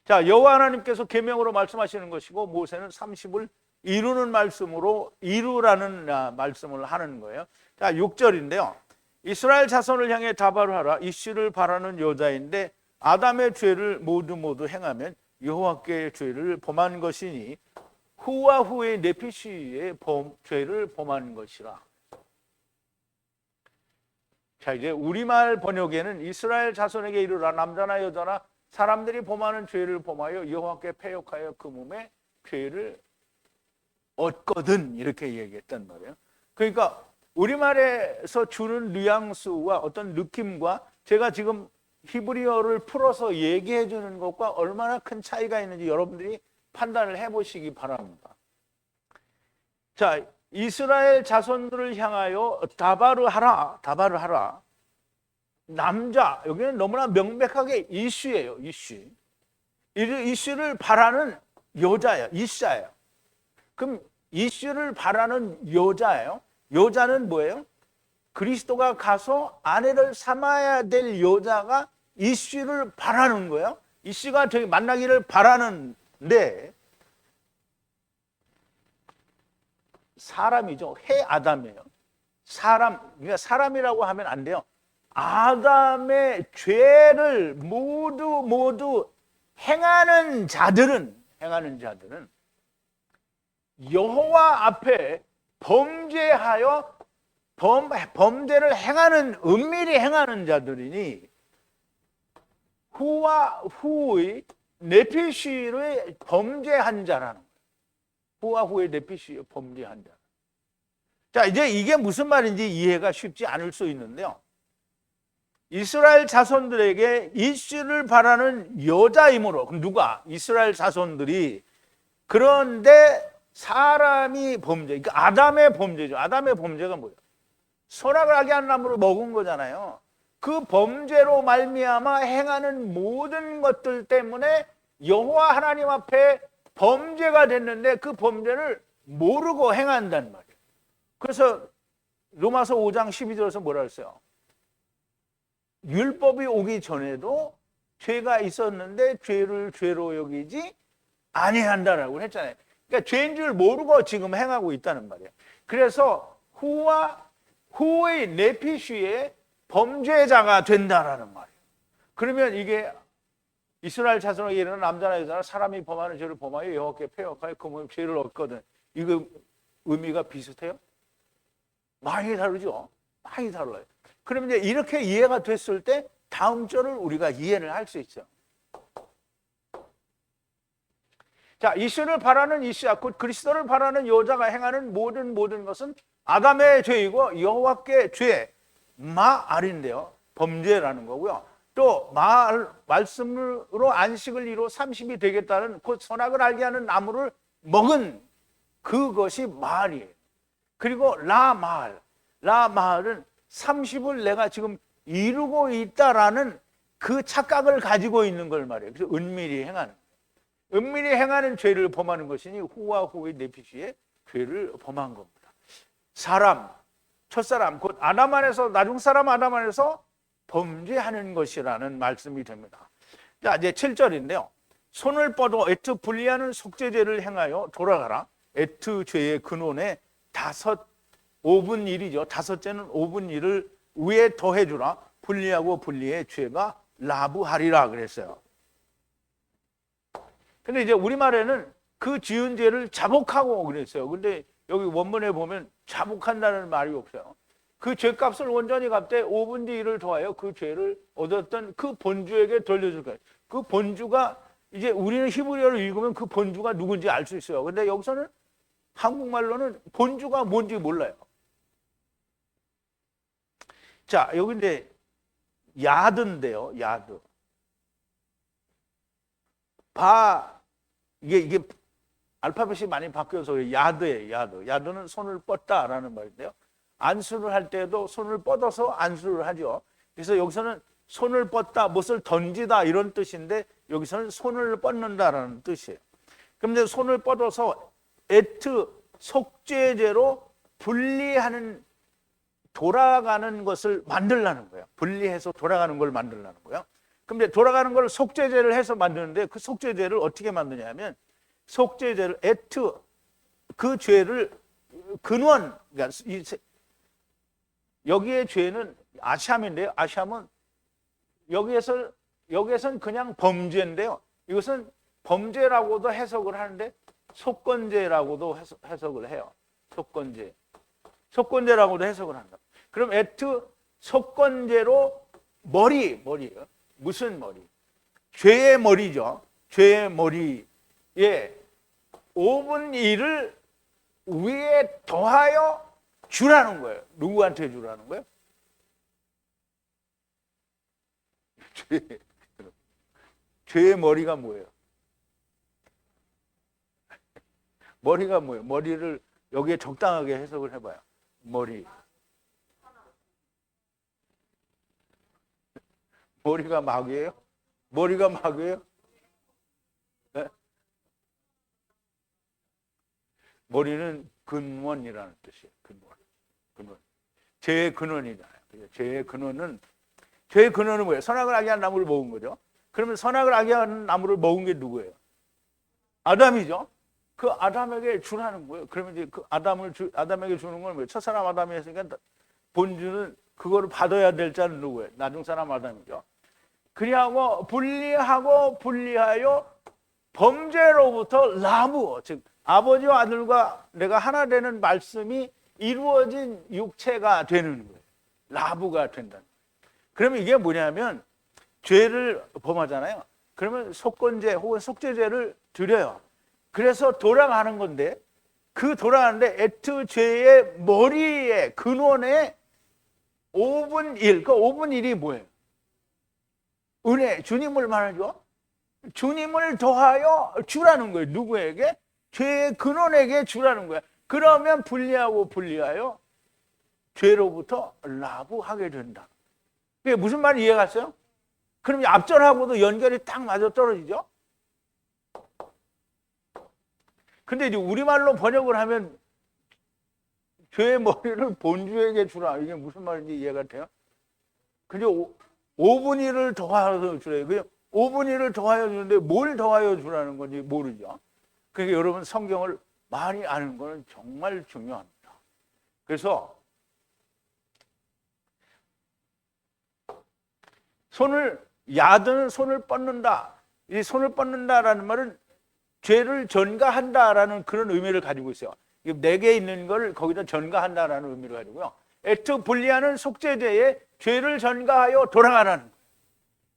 A: 자, 여호와 하나님께서 계명으로 말씀하시는 것이고 모세는 30을 이루는 말씀으로 이루라는 말씀을 하는 거예요. 자, 6절인데요. 이스라엘 자손을 향해 다바로 하라. 이씨를 바라는 여자인데 아담의 죄를 모두 행하면 여호와께의 죄를 범한 것이니 후와 후의 네피시의 죄를 범한 것이라. 자, 이제 우리말 번역에는 이스라엘 자손에게 이르라. 남자나 여자나 사람들이 범하는 죄를 범하여 여호와께 패역하여 그 몸에 죄를 얻거든 이렇게 얘기했단 말이에요. 그러니까 우리말에서 주는 뉘앙스와 어떤 느낌과 제가 지금 히브리어를 풀어서 얘기해 주는 것과 얼마나 큰 차이가 있는지 여러분들이 판단을 해보시기 바랍니다. 자, 이스라엘 자손들을 향하여 다바르 하라. 남자, 여기는 너무나 명백하게 이슈예요. 이슈를 바라는 여자예요. 이샤예요. 그럼 이슈를 바라는 여자예요. 여자는 뭐예요? 그리스도가 가서 아내를 삼아야 될 여자가 이슈를 바라는 거예요. 이슈가 되게 만나기를 바라는데 사람이죠. 해 아담이에요. 그러니까 사람이라고 하면 안 돼요. 아담의 죄를 모두 행하는 자들은 여호와 앞에 범죄하여 범죄를 행하는 은밀히 행하는 자들이니 후와 후의 네피시를 범죄한 자라는 거예요. 후와 후의 네피시를 범죄한 자. 자, 이제 이게 무슨 말인지 이해가 쉽지 않을 수 있는데요. 이스라엘 자손들에게 이슈를 바라는 여자이므로 누가? 이스라엘 자손들이. 그런데 사람이 범죄, 그러니까 아담의 범죄죠. 아담의 범죄가 뭐예요? 선악을 알게 하는 나무를 먹은 거잖아요. 그 범죄로 말미암아 행하는 모든 것들 때문에 여호와 하나님 앞에 범죄가 됐는데 그 범죄를 모르고 행한단 말이에요. 그래서 로마서 5장 12절에서 뭐라 했어요? 율법이 오기 전에도 죄가 있었는데 죄를 죄로 여기지 아니한다라고 했잖아요. 그러니까 죄인 줄 모르고 지금 행하고 있다는 말이에요. 그래서 후의 네피쉬의 범죄자가 된다라는 말이에요. 그러면 이게 이스라엘 자손에게 이르는 남자나 여자나 사람이 범하는 죄를 범하여 여호와께 패역하여 그 몸에 죄를 얻거든. 이거 의미가 비슷해요? 많이 다르죠? 많이 달라요. 그러면 이제 이렇게 이해가 됐을 때 다음 절을 우리가 이해를 할 수 있죠. 자, 이스를 바라는 이시야, 곧 그리스도를 바라는 여자가 행하는 모든 것은 아담의 죄이고 여호와께 죄, 마알인데요. 범죄라는 거고요. 또 말씀으로 안식을 이루어 30이 되겠다는 곧 선악을 알게 하는 나무를 먹은 그것이 마알이에요. 그리고 라마알은 30을 내가 지금 이루고 있다라는 그 착각을 가지고 있는 걸 말해요. 그래서 은밀히 행하는 죄를 범하는 것이니 후와 후의 네피시의 죄를 범한 겁니다. 첫사람 곧 아담 안에서 나중사람 아담 안에서 범죄하는 것이라는 말씀이 됩니다. 자, 이제 7절인데요. 손을 뻗어 에트 분리하는 속죄죄를 행하여 돌아가라. 에트 죄의 근원에 5분 1이죠. 다섯째는 5분 1을 위에 더해주라. 분리의 죄가 라부하리라 그랬어요. 근데 이제 우리말에는 그 지은 죄를 자복하고 그랬어요. 근데 여기 원문에 보면 자복한다는 말이 없어요. 그 죄값을 온전히 갚되 5분 뒤 1을 더하여 그 죄를 얻었던 그 본주에게 돌려줄 거예요. 그 본주가 이제 우리는 히브리어를 읽으면 그 본주가 누군지 알 수 있어요. 근데 여기서는 한국말로는 본주가 뭔지 몰라요. 자, 여기 이제 야드인데요. 야드. 이게 알파벳이 많이 바뀌어서 야드예요. 야드는 손을 뻗다라는 말인데요. 안수를 할 때도 손을 뻗어서 안수를 하죠. 그래서 여기서는 손을 뻗다, 무엇을 던지다 이런 뜻인데 여기서는 손을 뻗는다라는 뜻이에요. 그럼 이제 손을 뻗어서 에트 속죄제로 분리하는 돌아가는 것을 만들라는 거예요. 분리해서 돌아가는 걸 만들라는 거예요. 그럼 이제 돌아가는 걸 속죄제를 해서 만드는데 그 속죄제를 어떻게 만드냐면 속죄제를 에트 그 죄를 근원 그러니까 여기에 죄는 아샴인데요. 아샴은 여기에선 그냥 범죄인데요. 이것은 범죄라고도 해석을 하는데 속건죄라고도 해석을 해요. 속건죄라고도 해석을 한다. 그럼 에트 속건죄로 머리 무슨 머리? 죄의 머리죠. 죄의 머리에 5분 1을 위에 더하여 주라는 거예요. 누구한테 주라는 거예요? 죄의 머리가 뭐예요? 머리가 뭐예요? 머리를 여기에 적당하게 해석을 해봐요. 머리가 마귀예요? 머리가 마귀예요? 네? 머리는 근원이라는 뜻이에요. 근원. 죄의 근원이잖아요. 죄의 근원은 뭐예요? 선악을 알게 하는 나무를 먹은 거죠. 그러면 선악을 알게 하는 나무를 먹은 게 누구예요? 아담이죠. 그 아담에게 주라는 거예요. 그러면 이제 그 아담에게 주는 건 뭐예요? 첫사람 아담이 했으니까 본주는 그거를 받아야 될 자는 누구예요? 나중사람 아담이죠. 그리하고 분리하여 범죄로부터 라부, 즉 아버지와 아들과 내가 하나 되는 말씀이 이루어진 육체가 되는 거예요. 라부가 된다는 거예요. 그러면 이게 뭐냐면 죄를 범하잖아요. 그러면 속건죄 혹은 속죄죄를 드려요. 그래서 돌아가는 건데 그 돌아가는데 에트 죄의 머리에 근원에 5분 1, 그 5분 1이 뭐예요? 은혜, 주님을 말하죠. 주님을 더하여 주라는 거예요. 누구에게? 죄의 근원에게 주라는 거예요. 그러면 분리하여 죄로부터 라부하게 된다. 그게 무슨 말인지 이해갔어요? 그럼 앞절하고도 연결이 딱 맞아 떨어지죠? 근데 이제 우리말로 번역을 하면 죄의 머리를 본주에게 주라. 이게 무슨 말인지 이해가 돼요? 근데 5분의 1을 더하여 주래요. 그냥 5분의 1을 더하여 주는데 뭘 더하여 주라는 건지 모르죠. 그러니까 여러분 성경을 많이 아는 거는 정말 중요합니다. 그래서 야드는 손을 뻗는다. 이 손을 뻗는다라는 말은 죄를 전가한다라는 그런 의미를 가지고 있어요. 내게 있는 걸 거기다 전가한다라는 의미를 가지고요. 에투 분리하는 속죄죄에 죄를 전가하여 돌아가라는 거예요.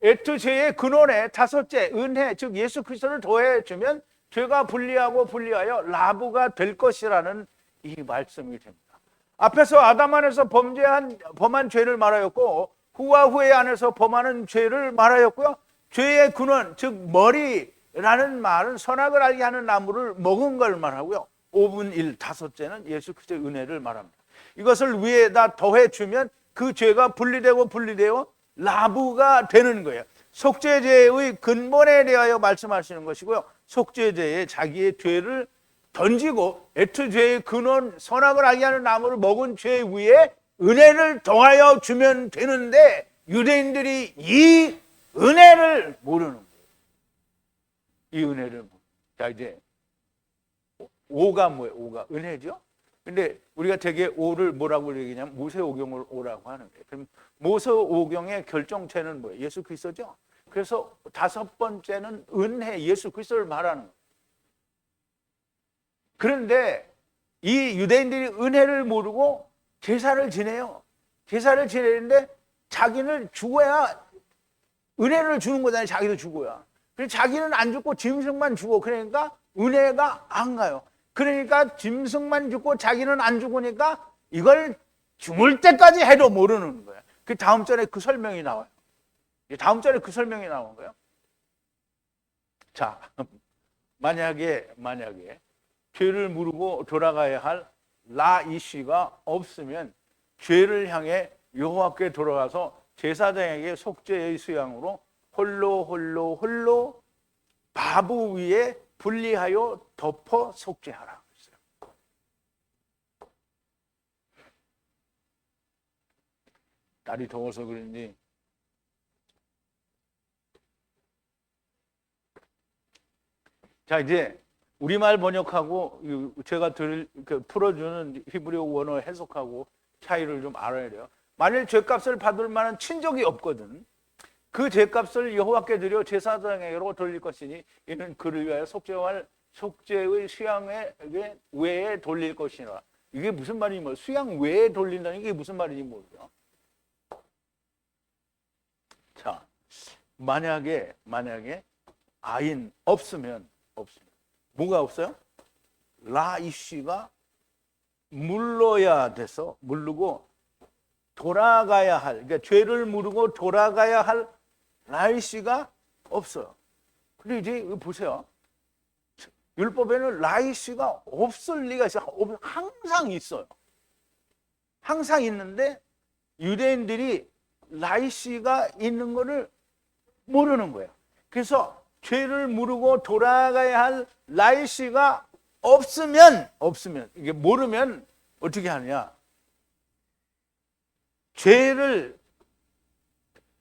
A: 에투 죄의 근원에 다섯째 은혜, 즉 예수 그리스도를 더해주면 죄가 분리하여 라부가 될 것이라는 이 말씀이 됩니다. 앞에서 아담 안에서 범한 죄를 말하였고 후와 후에 안에서 범하는 죄를 말하였고요. 죄의 근원, 즉 머리라는 말은 선악을 알게 하는 나무를 먹은 걸 말하고요. 5분 1, 다섯째는 예수 그리스도의 은혜를 말합니다. 이것을 위에다 더해주면 그 죄가 분리되고 라부가 되는 거예요. 속죄죄의 근본에 대하여 말씀하시는 것이고요. 속죄죄에 자기의 죄를 던지고 애투 죄의 근원, 선악을 알게 하는 나무를 먹은 죄 위에 은혜를 더하여 주면 되는데 유대인들이 이 은혜를 모르는 거예요. 이 은혜를. 자, 이제 오가 뭐예요? 오가 은혜죠? 근데 우리가 되게 오를 뭐라고 얘기냐면 모세오경을 오라고 하는 거예요. 그럼 모세오경의 결정체는 뭐예요? 예수 그리스도죠? 그래서 다섯 번째는 은혜, 예수 그리스도를 말하는 거예요. 그런데 이 유대인들이 은혜를 모르고 제사를 지내요. 제사를 지내는데 자기는 죽어야 은혜를 주는 거잖아요. 자기도 죽어야. 그래서 자기는 안 죽고 짐승만 죽어. 그러니까 은혜가 안 가요. 그러니까 짐승만 죽고 자기는 안 죽으니까 이걸 죽을 때까지 해도 모르는 거예요. 그 다음 절에 그 설명이 나와요. 다음 절에 그 설명이 나온 거예요. 자, 만약에 죄를 무르고 돌아가야 할 라이시가 없으면 죄를 향해 여호와께 돌아가서 제사장에게 속죄의 수양으로 홀로 바부 위에 분리하여 덮어 속죄하라. 날이 더워서 그런지 자, 이제 우리말 번역하고 제가 풀어주는 히브리어 원어 해석하고 차이를 좀 알아야 돼요. 만일 죄값을 받을 만한 친족이 없거든 그 죄값을 여호와께 드려 제사장에게로 돌릴 것이니 이는 그를 위하여 속죄의 수양 외에 돌릴 것이라. 이게 무슨 말인지 모르요. 수양 외에 돌린다는 게 무슨 말인지 모르죠. 자, 만약에 아인 없으면 뭐가 없어요? 라이시가 물르고 돌아가야 할, 그러니까 죄를 무르고 돌아가야 할 라이시가 없어요. 근데 이제 보세요. 율법에는 라이시가 없을 리가 있어요. 항상 있어요. 항상 있는데 유대인들이 라이시가 있는 거를 모르는 거예요. 그래서 죄를 무르고 돌아가야 할 라이시가 없으면 이게 모르면 어떻게 하느냐? 죄를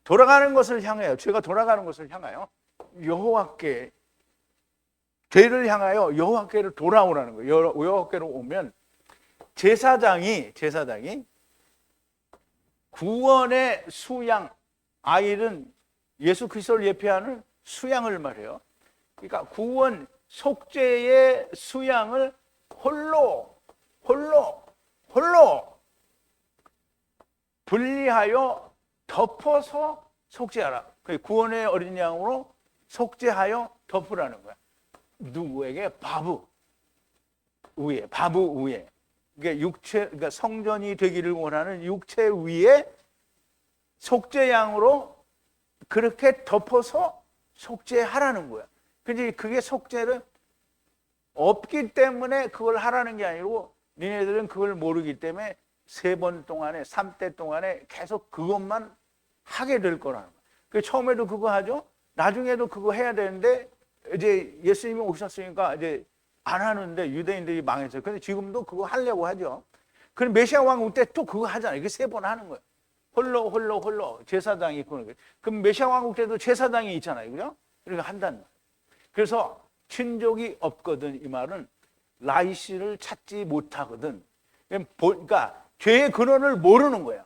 A: 돌아가는 것을 향하여 죄가 돌아가는 것을 향하여 여호와께 죄를 향하여 여호와께로 돌아오라는 거예요. 여호와께로 오면 제사장이 구원의 수양, 아일은 예수 그리스도를 예표하는 수양을 말해요. 그러니까 구원 속죄의 수양을 홀로 분리하여 덮어서 속죄하라. 구원의 어린 양으로 속죄하여 덮으라는 거야. 누구에게? 바부 위에. 그러니까 성전이 되기를 원하는 육체 위에 속죄양으로 그렇게 덮어서 속죄하라는 거야. 근데 그게 속죄를 없기 때문에 그걸 하라는 게 아니고 니네들은 그걸 모르기 때문에 3번 동안에 3대 동안에 계속 그것만 하게 될 거라는 거예요. 그 처음에도 그거 하죠. 나중에도 그거 해야 되는데 이제 예수님이 오셨으니까 이제 안 하는데 유대인들이 망했어요. 근데 지금도 그거 하려고 하죠. 그럼 메시아 왕국 때 또 그거 하잖아요. 이게 3번 하는 거예요. 홀로 제사장이 있고. 그럼 메시아 왕국 때도 제사장이 있잖아요. 그죠? 그러니까 한다는 거예요. 그래서 친족이 없거든 이 말은 라이시를 찾지 못하거든. 그러니까 죄의 근원을 모르는 거야.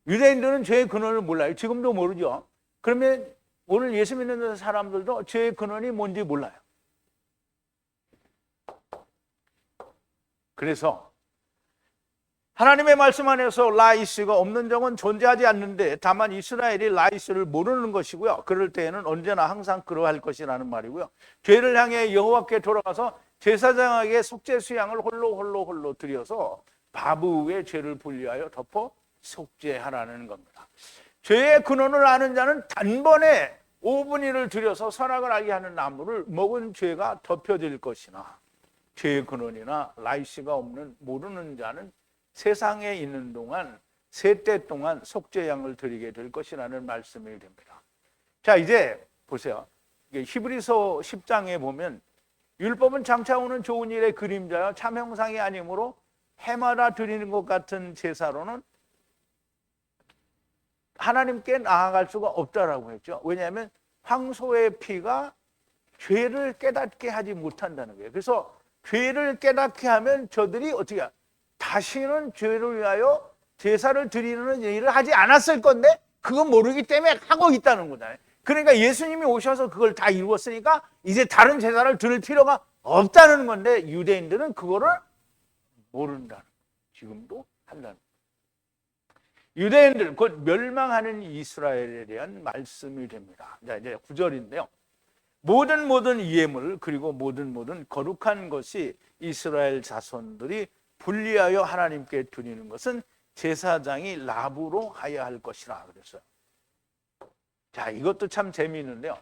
A: 유대인들은 죄의 근원을 몰라요. 지금도 모르죠. 그러면 오늘 예수 믿는 사람들도 죄의 근원이 뭔지 몰라요. 그래서 하나님의 말씀 안에서 라이스가 없는 적은 존재하지 않는데 다만 이스라엘이 라이스를 모르는 것이고요. 그럴 때에는 언제나 항상 그러할 것이라는 말이고요. 죄를 향해 여호와께 돌아가서 제사장에게 속죄 수양을 홀로 드려서 바브의 죄를 분리하여 덮어 속죄하라는 겁니다. 죄의 근원을 아는 자는 단번에 5분의 1을 들여서 선악을 알게 하는 나무를 먹은 죄가 덮여질 것이나 죄의 근원이나 라이스가 없는 모르는 자는 세상에 있는 동안 세대 동안 속죄양을 드리게 될 것이라는 말씀이 됩니다. 자, 이제 보세요. 히브리서 10장에 보면 율법은 장차 오는 좋은 일의 그림자여 참 형상이 아니므로 해마다 드리는 것 같은 제사로는 하나님께 나아갈 수가 없다라고 했죠. 왜냐하면 황소의 피가 죄를 깨닫게 하지 못한다는 거예요. 그래서 죄를 깨닫게 하면 저들이 어떻게 다시는 죄를 위하여 제사를 드리는 일을 하지 않았을 건데 그건 모르기 때문에 하고 있다는 거잖아요. 그러니까 예수님이 오셔서 그걸 다 이루었으니까 이제 다른 제사를 드릴 필요가 없다는 건데 유대인들은 그거를 모른다는 거예요. 지금도 한다는 거예요. 유대인들 곧 멸망하는 이스라엘에 대한 말씀이 됩니다. 자, 이제 9절인데요. 모든 예물 그리고 모든 거룩한 것이 이스라엘 자손들이 분리하여 하나님께 드리는 것은 제사장이 납으로 하여야 할 것이라 그랬어요. 자, 이것도 참 재미있는데요.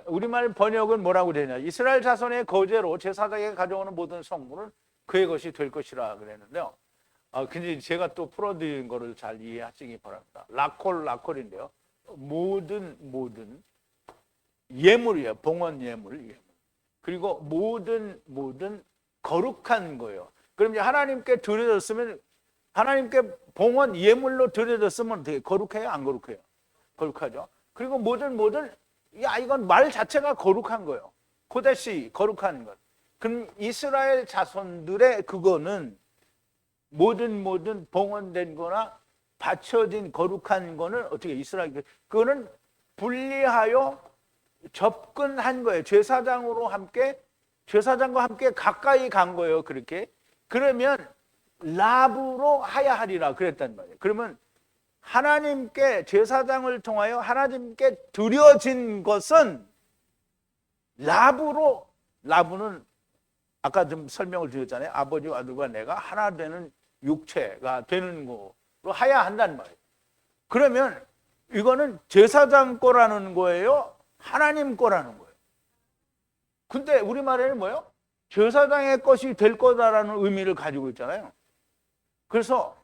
A: 우리말 번역은 뭐라고 되냐? 이스라엘 자손의 거제로 제사장에게 가져오는 모든 성물은 그의 것이 될 것이라 그랬는데요. 근데 제가 또 풀어드린 거를 잘 이해하시기 바랍니다. 라콜인데요. 모든 예물이에요. 봉헌 예물. 그리고 모든 거룩한 거예요. 그럼 이제 하나님께 드려졌으면 하나님께 봉헌 예물로 드려졌으면 되게 거룩해요? 안 거룩해요? 거룩하죠. 그리고 모든 이건 말 자체가 거룩한 거예요. 코데시 거룩한 것. 그럼 이스라엘 자손들의 그거는 모든 봉헌된 거나 바쳐진 거룩한 거는 어떻게 이스라엘 그거는 분리하여 접근한 거예요. 제사장과 함께 가까이 간 거예요. 그렇게. 그러면 랍으로 하야 하리라 그랬단 말이에요. 그러면 하나님께 제사장을 통하여 하나님께 드려진 것은 랍은 아까 좀 설명을 드렸잖아요. 아버지와 아들과 내가 하나 되는 육체가 되는 거로 하야 한단 말이에요. 그러면 이거는 제사장 거라는 거예요? 하나님 거라는 거예요. 근데 우리말에는 뭐예요? 제사장의 것이 될 거다라는 의미를 가지고 있잖아요. 그래서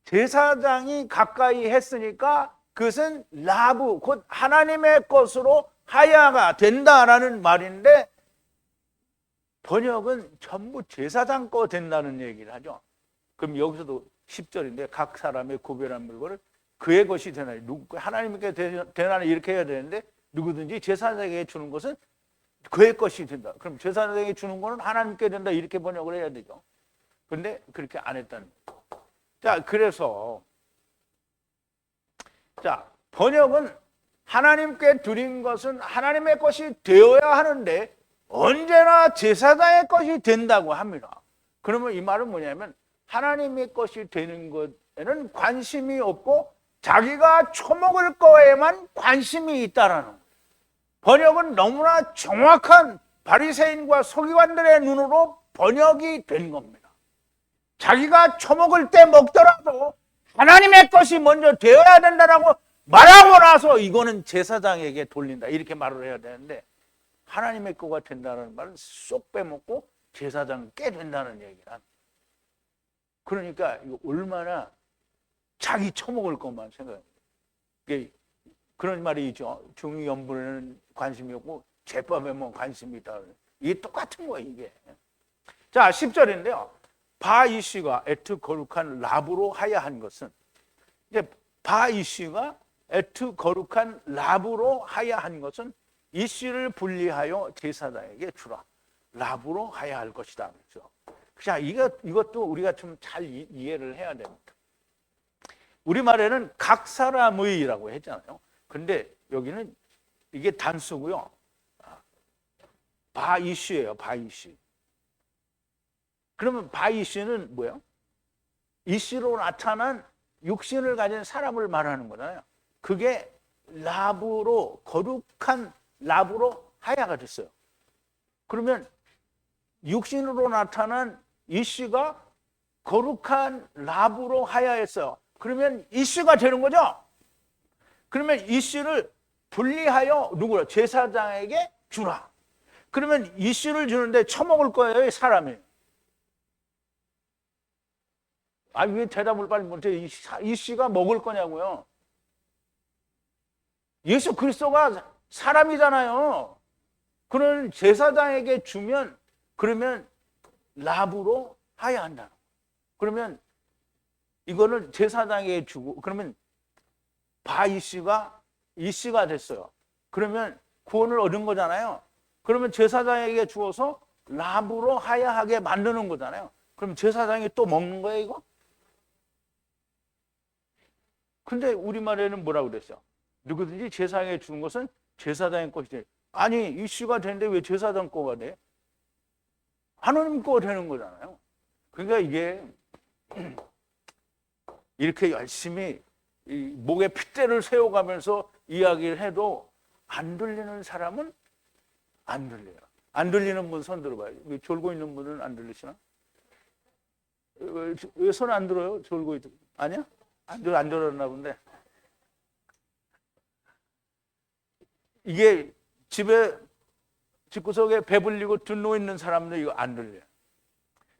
A: 제사장이 가까이 했으니까 그것은 라브, 곧 하나님의 것으로 하야가 된다라는 말인데 번역은 전부 제사장 거 된다는 얘기를 하죠. 그럼 여기서도 10절인데 각 사람의 구별한 물건을 그의 것이 되나 하나님께 되나 이렇게 해야 되는데 누구든지 제사장에게 주는 것은 그의 것이 된다. 그럼 제사장에게 주는 거는 하나님께 된다 이렇게 번역을 해야 되죠. 근데 그렇게 안 했다는 거예요. 자, 그래서 번역은 하나님께 드린 것은 하나님의 것이 되어야 하는데 언제나 제사장의 것이 된다고 합니다. 그러면 이 말은 뭐냐면 하나님의 것이 되는 것에는 관심이 없고 자기가 처먹을 거에만 관심이 있다라는 거예요. 번역은 너무나 정확한 바리새인과 서기관들의 눈으로 번역이 된 겁니다. 자기가 처먹을 때 먹더라도 하나님의 것이 먼저 되어야 된다라고 말하고 나서 이거는 제사장에게 돌린다 이렇게 말을 해야 되는데 하나님의 거가 된다는 말은 쏙 빼먹고 제사장께 된다는 얘기란. 그러니까 이거 얼마나 자기 처먹을 것만 생각해요. 그런 말이 있죠. 중위연불에는 관심이 없고 제법에만 관심이 있다. 이게 똑같은 거예요, 이게. 자, 10절인데요. 바이씨가 에트 거룩한 라브로 하야한 것은, 이제 바이씨가 에트 거룩한 라브로 하야한 것은 이씨를 분리하여 제사장에게 주라. 라브로 하야할 것이다. 그렇죠? 자, 이것도 우리가 좀 잘 이해를 해야 됩니다. 우리말에는 각 사람의라고 했잖아요. 근데 여기는 이게 단수고요. 바이씨예요, 바이씨. 그러면 바이씨는 뭐예요? 이씨로 나타난 육신을 가진 사람을 말하는 거잖아요. 그게 라브로, 거룩한 라브로 하야가 됐어요. 그러면 육신으로 나타난 이씨가 거룩한 라브로 하야했어요. 그러면 이씨가 되는 거죠. 그러면 이씨를 분리하여 누구라? 제사장에게 주라. 그러면 이씨를 주는데 처먹을 거예요, 사람이. 아니, 왜 대답을 빨리 못해? 이씨가 먹을 거냐고요. 예수 그리스도가 사람이잖아요. 그런 제사장에게 주면, 그러면 라브로 하야 한다. 그러면 이거는 제사장에게 주고, 그러면 바이씨가 이씨가 됐어요. 그러면 구원을 얻은 거잖아요. 그러면 제사장에게 주어서 라브로 하야하게 만드는 거잖아요. 그럼 제사장이 또 먹는 거예요, 이거? 근데 우리말에는 뭐라고 그랬어요? 누구든지 제사장에게 주는 것은 제사장의 것이지. 아니, 이씨가 되는데 왜 제사장 거가 돼? 하나님 거가 되는 거잖아요. 그러니까 이게 이렇게 열심히 이 목에 핏대를 세워가면서 이야기를 해도 안 들리는 사람은 안 들려요. 안 들리는 분 손 들어봐요. 졸고 있는 분은 안 들리시나? 왜 손 안 들어요? 졸고 있 아니야? 안 들었나 본데. 이게 집구석에 배불리고 둔노 있는 사람들 이거 안 들려요.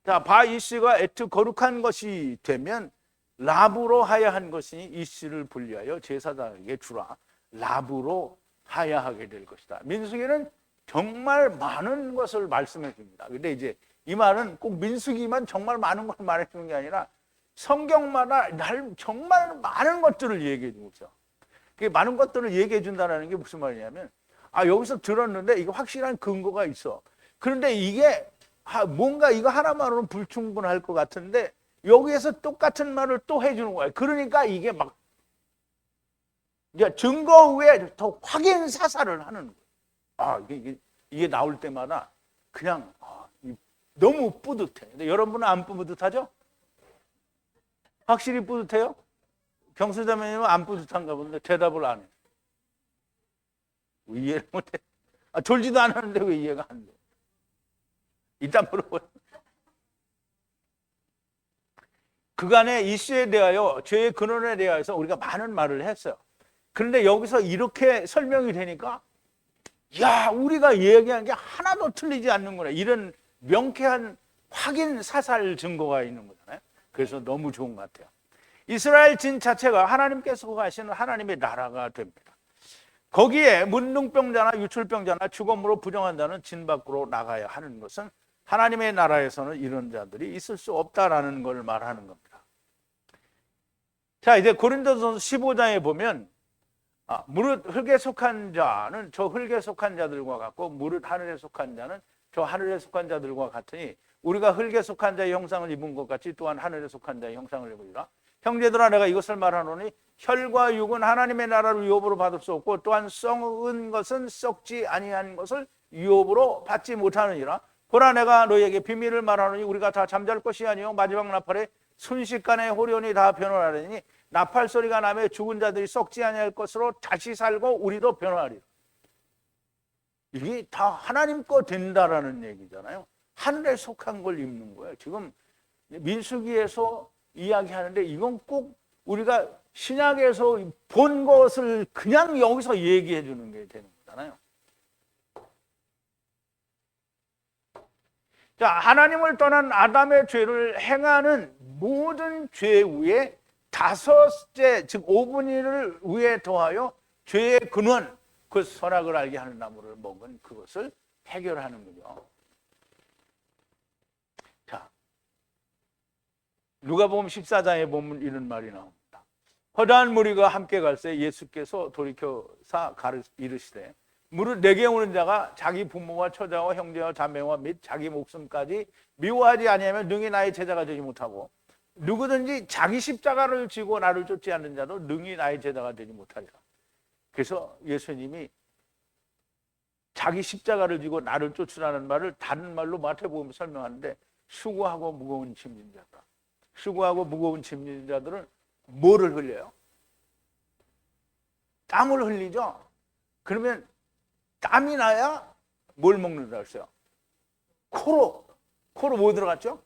A: 자, 바이씨가 에트 거룩한 것이 되면 라브로 하야한 것이니 이씨를 분리하여 제사장에게 주라. 라브로 하야하게 될 것이다. 민수기는 정말 많은 것을 말씀해 줍니다. 근데 이제 이 말은 꼭 민수기만 정말 많은 걸 말해 주는 게 아니라 성경마다 정말 많은 것들을 얘기해 주고 있어요. 많은 것들을 얘기해 준다는 게 무슨 말이냐면, 여기서 들었는데 이게 확실한 근거가 있어. 그런데 이게 뭔가 이거 하나만으로는 불충분할 것 같은데 여기에서 똑같은 말을 또 해주는 거예요. 그러니까 이게 막 이제 증거 위에 더 확인 사살을 하는 거예요. 이게 나올 때마다 그냥 너무 뿌듯해. 근데 여러분은 안 뿌듯하죠? 확실히 뿌듯해요? 경수자매님은 안 뿌듯한가 본데 대답을 안 해. 왜 이해를 못해? 졸지도 않았는데 왜 이해가 안 돼? 이따 물어봐요. 그간의 이씨에 대하여 죄의 근원에 대하여서 우리가 많은 말을 했어요. 그런데 여기서 이렇게 설명이 되니까 야, 우리가 얘기한 게 하나도 틀리지 않는구나. 이런 명쾌한 확인 사살 증거가 있는 거잖아요. 그래서 너무 좋은 것 같아요. 이스라엘 진 자체가 하나님께서 하시는 하나님의 나라가 됩니다. 거기에 문둥병자나 유출병자나 죽음으로 부정한 자는 진 밖으로 나가야 하는 것은 하나님의 나라에서는 이런 자들이 있을 수 없다라는 걸 말하는 겁니다. 자, 이제 고린도전서 15장에 보면 무릇 흙에 속한 자는 저 흙에 속한 자들과 같고 무릇 하늘에 속한 자는 저 하늘에 속한 자들과 같으니 우리가 흙에 속한 자의 형상을 입은 것 같이 또한 하늘에 속한 자의 형상을 입으리라. 형제들아, 내가 이것을 말하노니 혈과 육은 하나님의 나라를 유업으로 받을 수 없고 또한 썩은 것은 썩지 아니한 것을 유업으로 받지 못하느니라. 보라, 내가 너희에게 비밀을 말하노니 우리가 다 잠잘 것이 아니요 마지막 나팔에 순식간에 호련히 다 변화하리니 나팔 소리가 나며 죽은 자들이 썩지 아니할 것으로 다시 살고 우리도 변화하리라. 이게 다 하나님 거 된다라는 얘기잖아요. 하늘에 속한 걸 입는 거예요. 지금 민수기에서 이야기하는데 이건 꼭 우리가 신약에서 본 것을 그냥 여기서 얘기해 주는 게 되는 거잖아요. 자, 하나님을 떠난 아담의 죄를 행하는 모든 죄 위에 다섯째, 즉 5분의 1을 위에 더하여 죄의 근원, 그 선악을 알게 하는 나무를 먹은 그것을 해결하는군요. 자, 누가복음 14장에 보면 이런 말이 나옵니다. 허다한 무리가 함께 갈 때 예수께서 돌이켜사 이르시되 무릇 내게 오는 자가 자기 부모와 처자와 형제와 자매와 및 자기 목숨까지 미워하지 아니하면 능히 나의 제자가 되지 못하고 누구든지 자기 십자가를 지고 나를 쫓지 않는 자도 능히 나의 제자가 되지 못하리라. 그래서 예수님이 자기 십자가를 지고 나를 쫓으라는 말을 다른 말로 마태복음에 설명하는데 수고하고 무거운 짐진 자다. 수고하고 무거운 짐진 자들은 뭐를 흘려요? 땀을 흘리죠. 그러면 땀이 나야 뭘 먹는다 했어요? 코로 뭐 들어갔죠?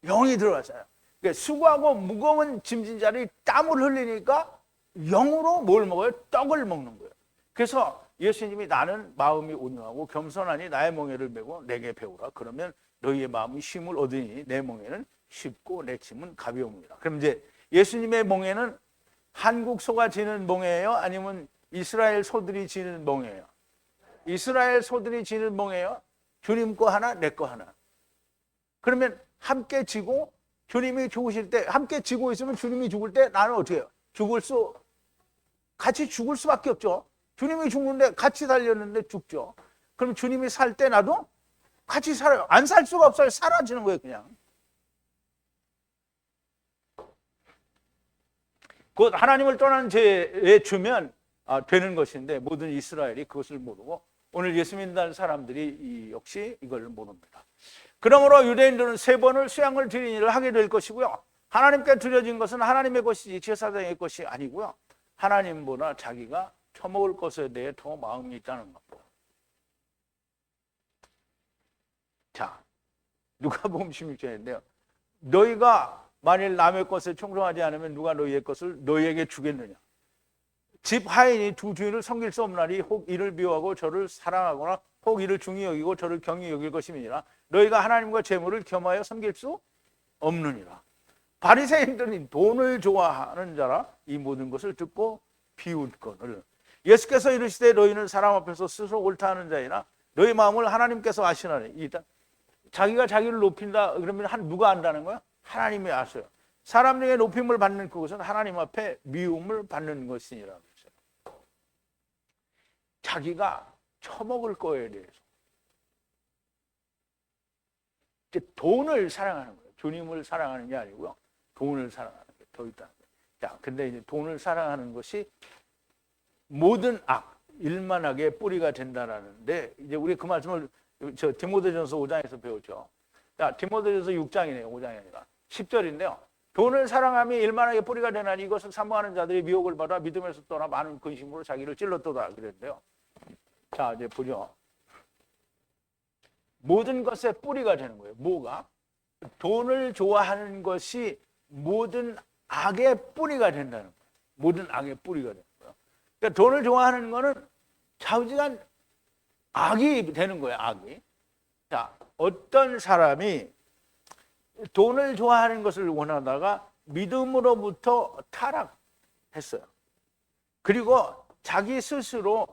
A: 영이 들어갔어요. 그러니까 수고하고 무거운 짐진 자들이 땀을 흘리니까 영으로 뭘 먹어요? 떡을 먹는 거예요. 그래서 예수님이 나는 마음이 온유하고 겸손하니 나의 멍에를 메고 내게 배우라. 그러면 너희의 마음이 쉼을 얻으니 내 멍에는 쉽고 내 짐은 가벼움이라. 그럼 이제 예수님의 멍에는 한국 소가 지는 멍에예요? 아니면 이스라엘 소들이 지는 멍에예요? 이스라엘 소들이 지는 멍에예요? 주님 거 하나, 내 거 하나. 그러면 함께 지고 주님이 죽으실 때 함께 지고 있으면 주님이 죽을 때 나는 어떻게 해요? 같이 죽을 수밖에 없죠. 주님이 죽는데 같이 살렸는데 죽죠. 그럼 주님이 살 때 나도 같이 살아요. 안 살 수가 없어요. 사라지는 거예요, 그냥. 곧 하나님을 떠난 죄에 주면 되는 것인데 모든 이스라엘이 그것을 모르고 오늘 예수 믿는 사람들이 역시 이걸 모릅니다. 그러므로 유대인들은 3번을 수양을 드리는 일을 하게 될 것이고요. 하나님께 드려진 것은 하나님의 것이지 제사장의 것이 아니고요. 하나님보다 자기가 처먹을 것에 대해 더 마음이 있다는 겁니다. 자, 누가복음 16장인데요. 너희가 만일 남의 것에 충성하지 않으면 누가 너희의 것을 너희에게 주겠느냐. 집 하인이 두 주인을 섬길 수 없나니 혹 이를 미워하고 저를 사랑하거나 혹 이를 중히 여기고 저를 경히 여길 것임이니라. 너희가 하나님과 재물을 겸하여 섬길 수 없느니라. 바리새인들이 돈을 좋아하는 자라 이 모든 것을 듣고 비웃거늘. 예수께서 이르시되 너희는 사람 앞에서 스스로 옳다 하는 자이나 너희 마음을 하나님께서 아시나니. 일단 자기가 자기를 높인다 그러면 누가 안다는 거야? 하나님이 아세요. 사람 중에 높임을 받는 그것은 하나님 앞에 미움을 받는 것이니라. 자기가 처먹을 거에 대해서 이제 돈을 사랑하는 거예요. 주님을 사랑하는 게 아니고요. 돈을 사랑하는 게 더 있다는 거예요. 자, 근데 이제 돈을 사랑하는 것이 모든 악, 일만하게 뿌리가 된다라는데 이제 우리 그 말씀을 디모데전서 5장에서 배웠죠. 자, 디모데전서 6장이네요. 5장이 아니라 10절인데요. 돈을 사랑함이 일만하게 뿌리가 되나니 이것을 사모하는 자들이 미혹을 받아 믿음에서 떠나 많은 근심으로 자기를 찔렀도다 그랬는데요. 자, 이제 보죠. 모든 것에 뿌리가 되는 거예요. 뭐가? 돈을 좋아하는 것이 모든 악의 뿌리가 된다는 거예요. 모든 악의 뿌리가 되는 거예요. 그러니까 돈을 좋아하는 거는 좌우지간 악이 되는 거예요. 악이. 자, 어떤 사람이 돈을 좋아하는 것을 원하다가 믿음으로부터 타락했어요. 그리고 자기 스스로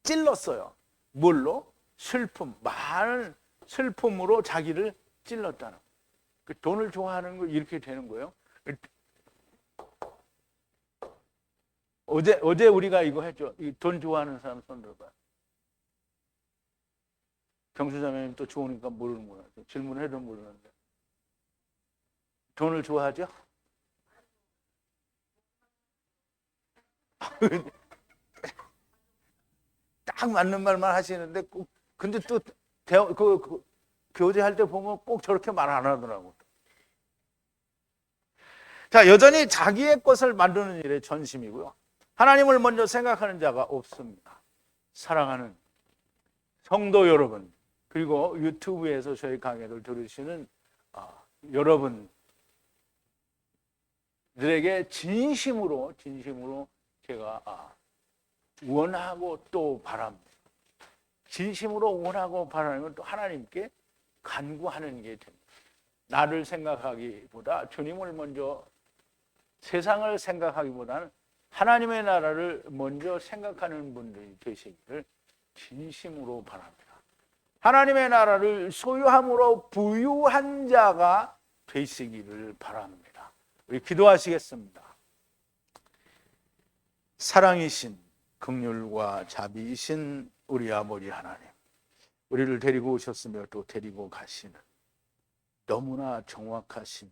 A: 찔렀어요. 뭘로? 슬픔, 많은 슬픔으로 자기를 찔렀다는 거예요. 그 돈을 좋아하는 거 이렇게 되는 거예요. 어제 우리가 이거 했죠. 이 돈 좋아하는 사람 손 들어봐요. 경수자매님 또 좋으니까 모르는구나. 질문해도 모르는데. 돈을 좋아하죠? 딱 맞는 말만 하시는데 근데 또 교제할 때 보면 꼭 저렇게 말 안 하더라고. 자, 여전히 자기의 것을 만드는 일에 전심이고요. 하나님을 먼저 생각하는 자가 없습니다. 사랑하는 성도 여러분, 그리고 유튜브에서 저희 강의를 들으시는 여러분들에게 진심으로 제가 원하고 또 바랍니다. 진심으로 원하고 바라는 건 또 하나님께 간구하는 게 됩니다. 나를 생각하기보다 주님을 먼저, 세상을 생각하기보다는 하나님의 나라를 먼저 생각하는 분들이 되시기를 진심으로 바랍니다. 하나님의 나라를 소유함으로 부유한 자가 되시기를 바랍니다. 우리 기도하시겠습니다. 사랑이신 긍휼과 자비이신 우리 아버지 하나님, 우리를 데리고 오셨으며 또 데리고 가시는 너무나 정확하신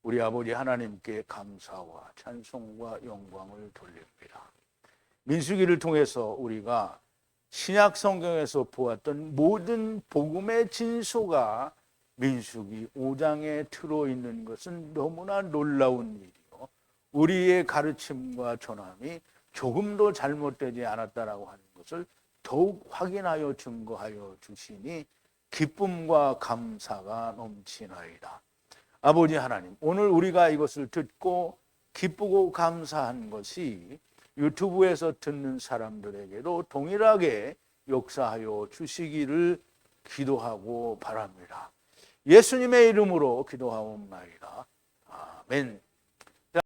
A: 우리 아버지 하나님께 감사와 찬송과 영광을 돌립니다. 민수기를 통해서 우리가 신약 성경에서 보았던 모든 복음의 진수가 민수기 5장에 들어있는 것은 너무나 놀라운 일이요, 우리의 가르침과 전함이 조금도 잘못되지 않았다라고 하는 것을 더욱 확인하여 증거하여 주시니 기쁨과 감사가 넘치나이다. 아버지 하나님, 오늘 우리가 이것을 듣고 기쁘고 감사한 것이 유튜브에서 듣는 사람들에게도 동일하게 역사하여 주시기를 기도하고 바랍니다. 예수님의 이름으로 기도하옵나이다. 아멘.